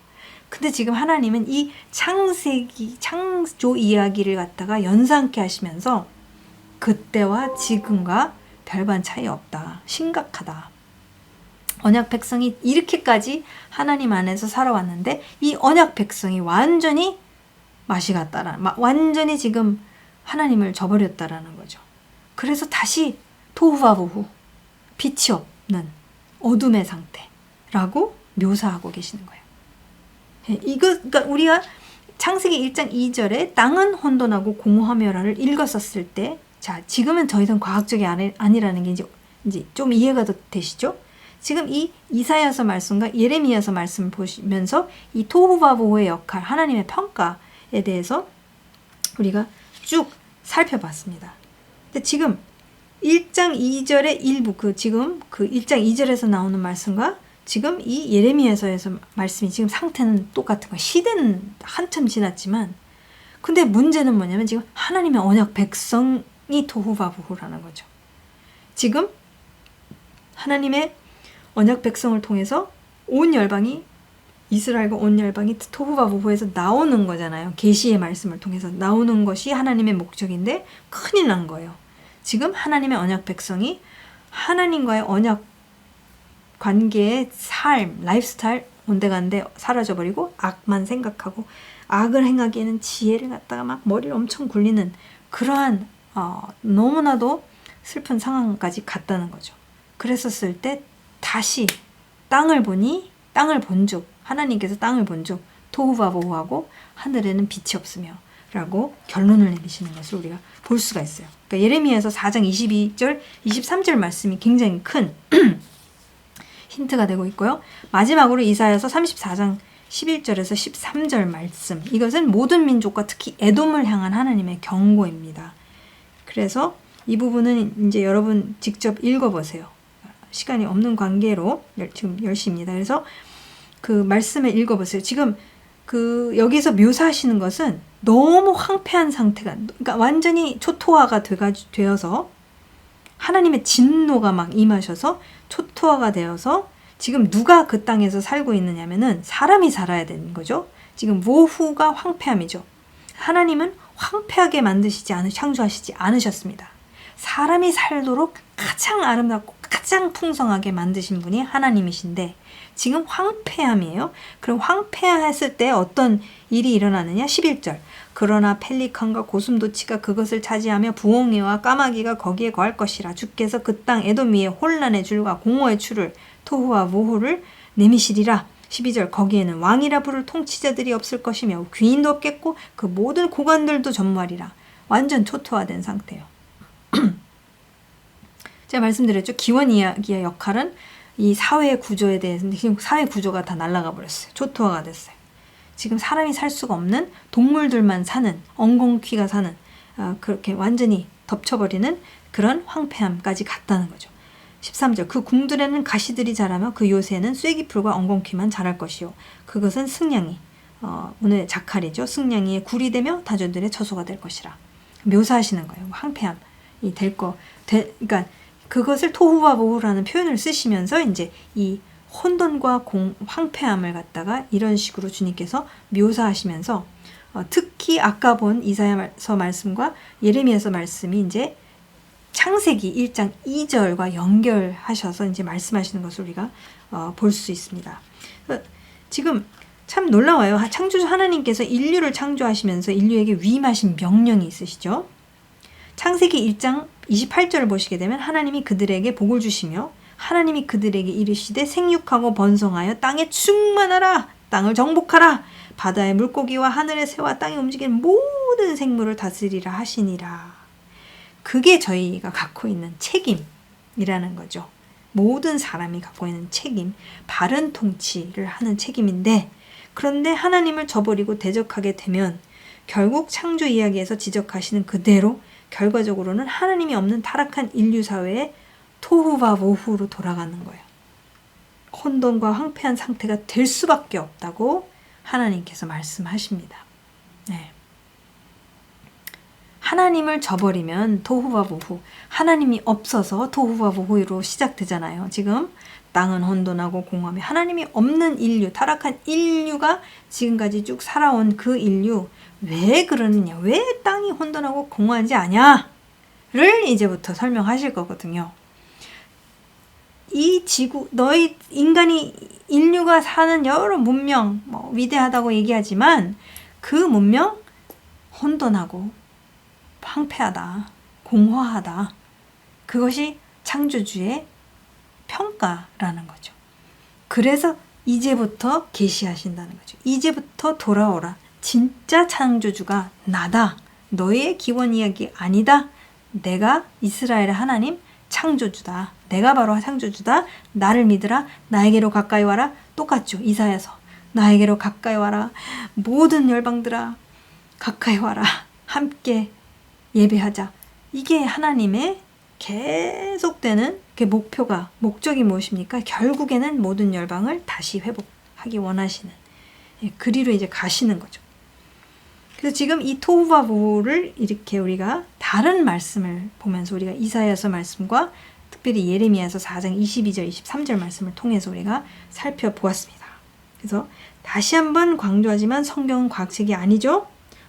A: 근데 지금 하나님은 이 창조 이야기를 갖다가 연상케 하시면서 그때와 지금과 별반 차이 없다. 심각하다. 언약 백성이 이렇게까지 하나님 안에서 살아왔는데 이 언약 백성이 완전히 맛이 갔다라. 완전히 지금 하나님을 저버렸다라는 거죠. 그래서 다시 토후바보후 빛이 없는 어둠의 상태라고 묘사하고 계시는 거예요. 그러니까 우리가 창세기 1장 2절에 땅은 혼돈하고 공허하며라를 읽었었을 때, 자, 지금은 더 이상 과학적이 아니라는 게 이제 좀 이해가 되시죠? 지금 이 이사야서 말씀과 예레미야서 말씀을 보시면서 이 토후바보후의 역할, 하나님의 평가에 대해서 우리가 쭉 살펴봤습니다. 근데 지금 1장 2절의 일부, 지금 1장 2절에서 나오는 말씀과 지금 이 예레미야서에서 말씀이 지금 상태는 똑같은 거예요. 시대는 한참 지났지만 근데 문제는 뭐냐면 지금 하나님의 언약 백성이 토후바보후라는 거죠. 지금 하나님의 언약 백성을 통해서 온 열방이 이스라엘과 온 열방이 토후바보후에서 나오는 거잖아요. 계시의 말씀을 통해서 나오는 것이 하나님의 목적인데 큰일 난 거예요. 지금 하나님의 언약 백성이 하나님과의 언약 관계의 삶, 라이프스타일 온데간데 사라져버리고 악만 생각하고 악을 행하기에는 지혜를 갖다가 막 머리를 엄청 굴리는 그러한 너무나도 슬픈 상황까지 갔다는 거죠. 그랬었을 때 다시 땅을 본즉 하나님께서 땅을 본즉 토후바보후하고 하늘에는 빛이 없으며 라고 결론을 내리시는 것을 우리가 볼 수가 있어요. 그러니까 예레미야에서 4장 22절, 23절 말씀이 굉장히 큰 힌트가 되고 있고요. 마지막으로 이사야서 34장 11절에서 13절 말씀. 이것은 모든 민족과 특히 에돔을 향한 하나님의 경고입니다. 그래서 이 부분은 이제 여러분 직접 읽어보세요. 시간이 없는 관계로 지금 10시입니다. 그래서 그 말씀을 읽어보세요. 지금 여기서 묘사하시는 것은 너무 황폐한 상태가, 그러니까 완전히 초토화가 되어서 하나님의 진노가 막 임하셔서 초토화가 되어서 지금 누가 그 땅에서 살고 있느냐면은 사람이 살아야 되는 거죠. 지금 모후가 황폐함이죠. 하나님은 황폐하게 창조하시지 않으셨습니다. 사람이 살도록 가장 아름답고 가장 풍성하게 만드신 분이 하나님이신데 지금 황폐함이에요. 그럼 황폐했을 때 어떤 일이 일어나느냐? 11절. 그러나 펠리칸과 고슴도치가 그것을 차지하며 부엉이와 까마귀가 거기에 거할 것이라. 주께서 그 땅 에돔 위에 혼란의 줄과 공허의 추를 토후와 모후를 내미시리라. 12절. 거기에는 왕이라 부를 통치자들이 없을 것이며 귀인도 없겠고 그 모든 고관들도 전무하리라. 완전 초토화된 상태예요. 제가 말씀드렸죠. 기원 이야기의 역할은 이 사회의 구조에 대해서 지금 사회 구조가 다 날아가 버렸어요. 초토화가 됐어요. 지금 사람이 살 수가 없는 동물들만 사는 엉겅퀴가 사는 그렇게 완전히 덮쳐버리는 그런 황폐함까지 갔다는 거죠. 13절. 그 궁들에는 가시들이 자라며 그 요새는 쐐기풀과 엉겅퀴만 자랄 것이요. 그것은 승냥이 오늘 자칼이죠. 승냥이의 굴이 되며 다저들의 처소가 될 것이라. 묘사하시는 거예요. 황폐함이 그러니까 그것을 토후바보후라는 표현을 쓰시면서 이제 이 혼돈과 황폐함을 갖다가 이런 식으로 주님께서 묘사하시면서 특히 아까 본 이사야서 말씀과 예레미야서 말씀이 이제 창세기 1장 2절과 연결하셔서 이제 말씀하시는 것을 우리가 볼 수 있습니다. 지금 참 놀라워요. 창조주 하나님께서 인류를 창조하시면서 인류에게 위임하신 명령이 있으시죠. 창세기 1장 28절을 보시게 되면 하나님이 그들에게 복을 주시며 하나님이 그들에게 이르시되 생육하고 번성하여 땅에 충만하라. 땅을 정복하라. 바다의 물고기와 하늘의 새와 땅에 움직이는 모든 생물을 다스리라 하시니라. 그게 저희가 갖고 있는 책임이라는 거죠. 모든 사람이 갖고 있는 책임, 바른 통치를 하는 책임인데 그런데 하나님을 저버리고 대적하게 되면 결국 창조 이야기에서 지적하시는 그대로 결과적으로는 하나님이 없는 타락한 인류 사회의 토후바보후로 돌아가는 거예요. 혼돈과 황폐한 상태가 될 수밖에 없다고 하나님께서 말씀하십니다. 네. 하나님을 저버리면 토후바보후, 하나님이 없어서 토후바보후로 시작되잖아요. 지금 땅은 혼돈하고 공허하며 하나님이 없는 인류, 타락한 인류가 지금까지 쭉 살아온 그 인류, 왜 그러느냐, 왜 땅이 혼돈하고 공허하지 않냐를 이제부터 설명하실 거거든요. 이 지구, 너희 인간이, 인류가 사는 여러 문명, 위대하다고 얘기하지만 그 문명 혼돈하고 황폐하다, 공허하다. 그것이 창조주의 평가라는 거죠. 그래서 이제부터 계시하신다는 거죠. 이제부터 돌아오라. 진짜 창조주가 나다. 너의 기원 이야기 아니다. 내가 이스라엘의 하나님 창조주다. 내가 바로 창조주다. 나를 믿으라. 나에게로 가까이 와라. 똑같죠. 이사야서. 나에게로 가까이 와라. 모든 열방들아 가까이 와라. 함께 예배하자. 이게 하나님의 계속되는 그 목적이 무엇입니까? 결국에는 모든 열방을 다시 회복하기 원하시는 그리로 이제 가시는 거죠. 그래서 지금 이 토후바보후를 이렇게 우리가 다른 말씀을 보면서 우리가 이사야서 말씀과 특별히 예레미야서 4장 22절 23절 말씀을 통해서 우리가 살펴보았습니다. 그래서 다시 한번 강조하지만 성경은 과학책이 아니죠.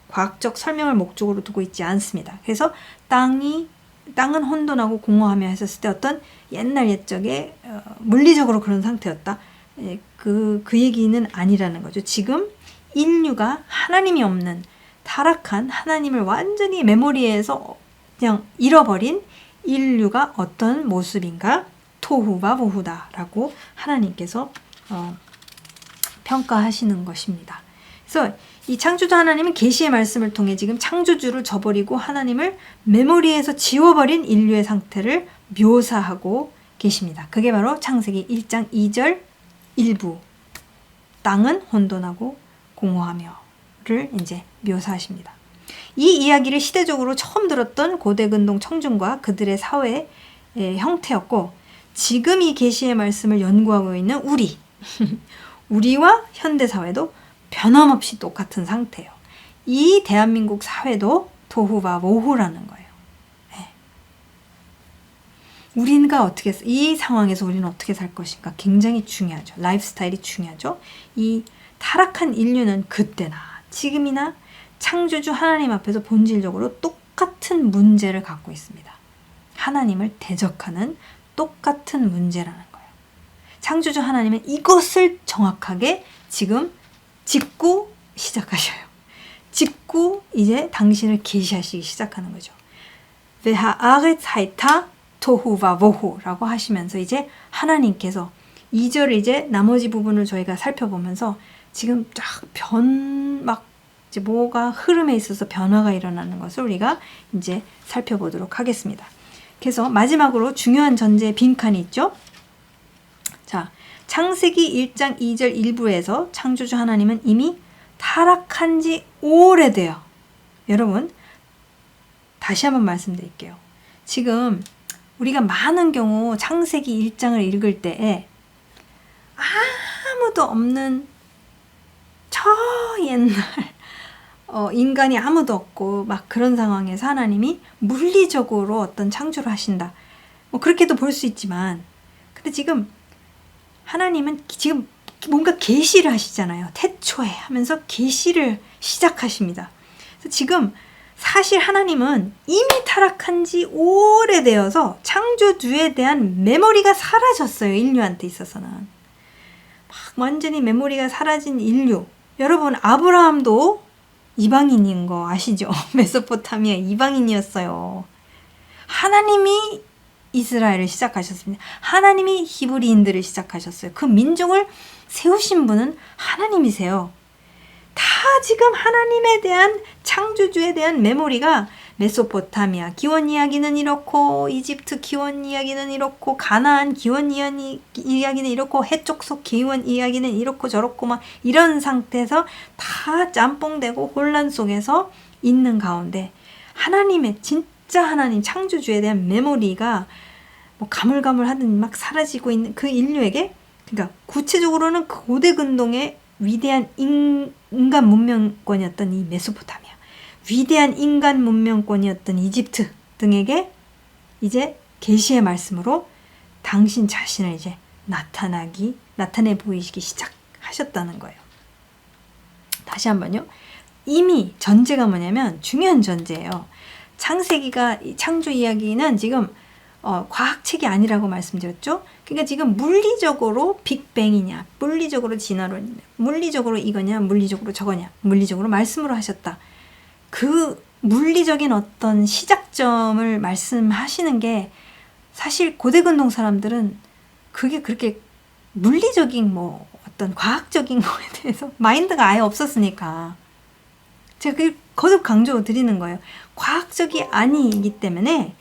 A: 과학적 설명을 목적으로 두고 있지 않습니다. 그래서 땅은 혼돈하고 공허하며 했었을 때 어떤 옛날 옛적에 물리적으로 그런 상태였다. 그 얘기는 아니라는 거죠. 지금 인류가 하나님이 없는 타락한 하나님을 완전히 메모리에서 그냥 잃어버린 인류가 어떤 모습인가? 토후바보후다라고 하나님께서 평가하시는 것입니다. 그래서 이 창조주 하나님은 계시의 말씀을 통해 지금 창조주를 저버리고 하나님을 메모리에서 지워버린 인류의 상태를 묘사하고 계십니다. 그게 바로 창세기 1장 2절 일부 땅은 혼돈하고 공허하며를 이제 묘사하십니다. 이 이야기를 시대적으로 처음 들었던 고대 근동 청중과 그들의 사회의 형태였고 지금 이 계시의 말씀을 연구하고 있는 우리와 현대 사회도 변함없이 똑같은 상태예요. 이 대한민국 사회도 토후바보후라는 거예요. 네. 우리가 이 상황에서 우리는 어떻게 살 것인가 굉장히 중요하죠. 라이프 스타일이 중요하죠. 이 타락한 인류는 그때나 지금이나 창조주 하나님 앞에서 본질적으로 똑같은 문제를 갖고 있습니다. 하나님을 대적하는 똑같은 문제라는 거예요. 창조주 하나님은 이것을 정확하게 지금 짚고 시작하셔요. 짚고 이제 당신을 계시하시기 시작하는 거죠. והארץ הייתה 토후바보후라고 하시면서 이제 하나님께서 2절 이제 나머지 부분을 저희가 살펴보면서 지금 쫙 이제 뭐가 흐름에 있어서 변화가 일어나는 것을 우리가 이제 살펴보도록 하겠습니다. 그래서 마지막으로 중요한 전제의 빈칸이 있죠. 자, 창세기 1장 2절 일부에서 창조주 하나님은 이미 타락한 지 오래돼요. 여러분, 다시 한번 말씀드릴게요. 지금 우리가 많은 경우 창세기 1장을 읽을 때에 아무도 없는 저 옛날 인간이 아무도 없고 막 그런 상황에서 하나님이 물리적으로 어떤 창조를 하신다. 그렇게도 볼 수 있지만 근데 지금 하나님은 지금 뭔가 계시를 하시잖아요. 태초에 하면서 계시를 시작하십니다. 그래서 지금 사실 하나님은 이미 타락한 지 오래되어서 창조주에 대한 메모리가 사라졌어요. 인류한테 있어서는. 막 완전히 메모리가 사라진 인류. 여러분 아브라함도 이방인인 거 아시죠? 메소포타미아 이방인이었어요. 하나님이 이스라엘을 시작하셨습니다. 하나님이 히브리인들을 시작하셨어요. 그 민족을 세우신 분은 하나님이세요. 다 지금 하나님에 대한 창조주에 대한 메모리가 메소포타미아 기원 이야기는 이렇고, 이집트 기원 이야기는 이렇고, 가나안 기원 이야기는 이렇고, 해족속 기원 이야기는 이렇고 저렇고 막 이런 상태에서 다 짬뽕되고 혼란 속에서 있는 가운데 하나님의 진짜 하나님 창조주에 대한 메모리가 뭐 가물가물하든 막 사라지고 있는 그 인류에게, 그러니까 구체적으로는 고대 근동의 위대한 인간 문명권이었던 이 메소포타미아, 위대한 인간 문명권이었던 이집트 등에게 이제 계시의 말씀으로 당신 자신을 이제 나타내 보이시기 시작하셨다는 거예요. 다시 한번요. 이미 전제가 뭐냐면 중요한 전제예요. 창세기가 창조 이야기는 지금 과학책이 아니라고 말씀드렸죠. 그러니까 지금 물리적으로 빅뱅이냐, 물리적으로 진화론이냐, 물리적으로 이거냐, 물리적으로 저거냐, 물리적으로 말씀으로 하셨다. 그 물리적인 어떤 시작점을 말씀하시는 게 사실 고대 근동 사람들은 그게 그렇게 물리적인 뭐 어떤 과학적인 거에 대해서 마인드가 아예 없었으니까 제가 그 거듭 강조 드리는 거예요. 과학적이 아니기 때문에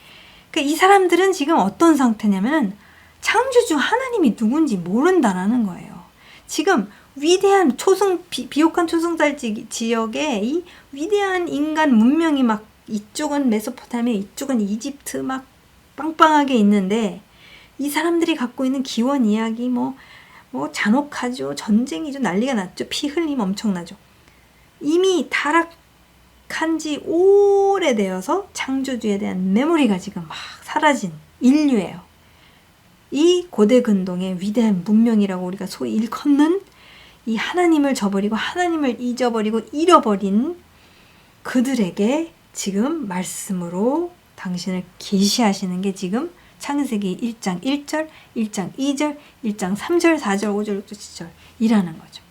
A: 그러니까 이 사람들은 지금 어떤 상태냐면은 창조주 하나님이 누군지 모른다라는 거예요. 지금 위대한 비옥한 초승달 지역에 이 위대한 인간 문명이 막 이쪽은 메소포타미아, 이쪽은 이집트 막 빵빵하게 있는데 이 사람들이 갖고 있는 기원 이야기 뭐 잔혹하죠. 전쟁이죠. 난리가 났죠. 피 흘림 엄청나죠. 이미 타락한 지 오래되어서 창조주에 대한 메모리가 지금 막 사라진 인류예요. 이 고대 근동의 위대한 문명이라고 우리가 소위 일컫는 이 하나님을 저버리고 하나님을 잊어버리고 잃어버린 그들에게 지금 말씀으로 당신을 계시하시는 게 지금 창세기 1장 1절, 1장 2절, 1장 3절, 4절, 5절, 6절, 7절 이라는 거죠.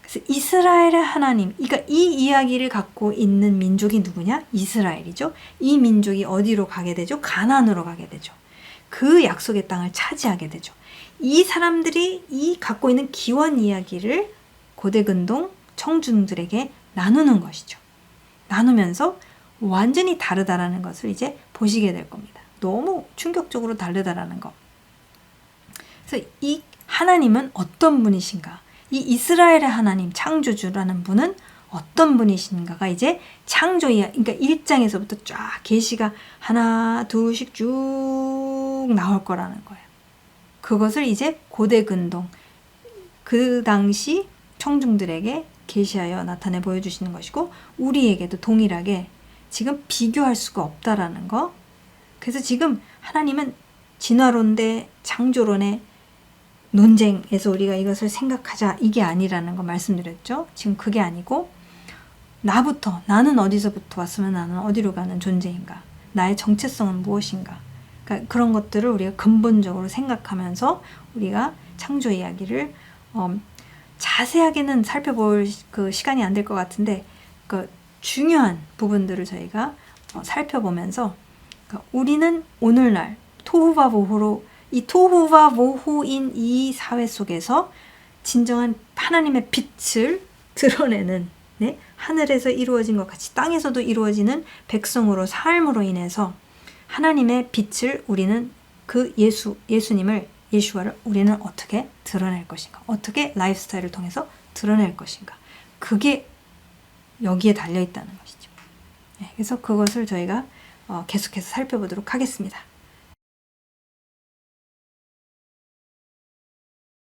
A: 그래서 이스라엘의 하나님, 그러니까 이 이야기를 갖고 있는 민족이 누구냐? 이스라엘이죠. 이 민족이 어디로 가게 되죠? 가나안으로 가게 되죠. 그 약속의 땅을 차지하게 되죠. 이 사람들이 이 갖고 있는 기원 이야기를 고대 근동 청중들에게 나누는 것이죠. 나누면서 완전히 다르다라는 것을 이제 보시게 될 겁니다. 너무 충격적으로 다르다라는 거. 그래서 이 하나님은 어떤 분이신가? 이 이스라엘의 하나님, 창조주라는 분은 어떤 분이신가가 이제 창조 이야기, 그러니까 1장에서부터 쫙 계시가 하나, 둘씩 쭉 나올 거라는 거예요. 그것을 이제 고대 근동, 그 당시 청중들에게 계시하여 나타내 보여주시는 것이고 우리에게도 동일하게 지금 비교할 수가 없다라는 거. 그래서 지금 하나님은 진화론 대 창조론의 논쟁에서 우리가 이것을 생각하자 이게 아니라는 거 말씀드렸죠. 지금 그게 아니고 나는 어디서부터 왔으면 나는 어디로 가는 존재인가, 나의 정체성은 무엇인가, 그러니까 그런 것들을 우리가 근본적으로 생각하면서 우리가 창조 이야기를 자세하게는 살펴볼 그 시간이 안 될 것 같은데 그 중요한 부분들을 저희가 살펴보면서 그러니까 우리는 오늘날 토후바보후로 이 토후바보후인 이 사회 속에서 진정한 하나님의 빛을 드러내는 하늘에서 이루어진 것 같이 땅에서도 이루어지는 백성으로 삶으로 인해서 하나님의 빛을 우리는 그 예수님을 예슈아를 우리는 어떻게 드러낼 것인가, 어떻게 라이프스타일을 통해서 드러낼 것인가, 그게 여기에 달려있다는 것이죠. 그래서 그것을 저희가 계속해서 살펴보도록 하겠습니다.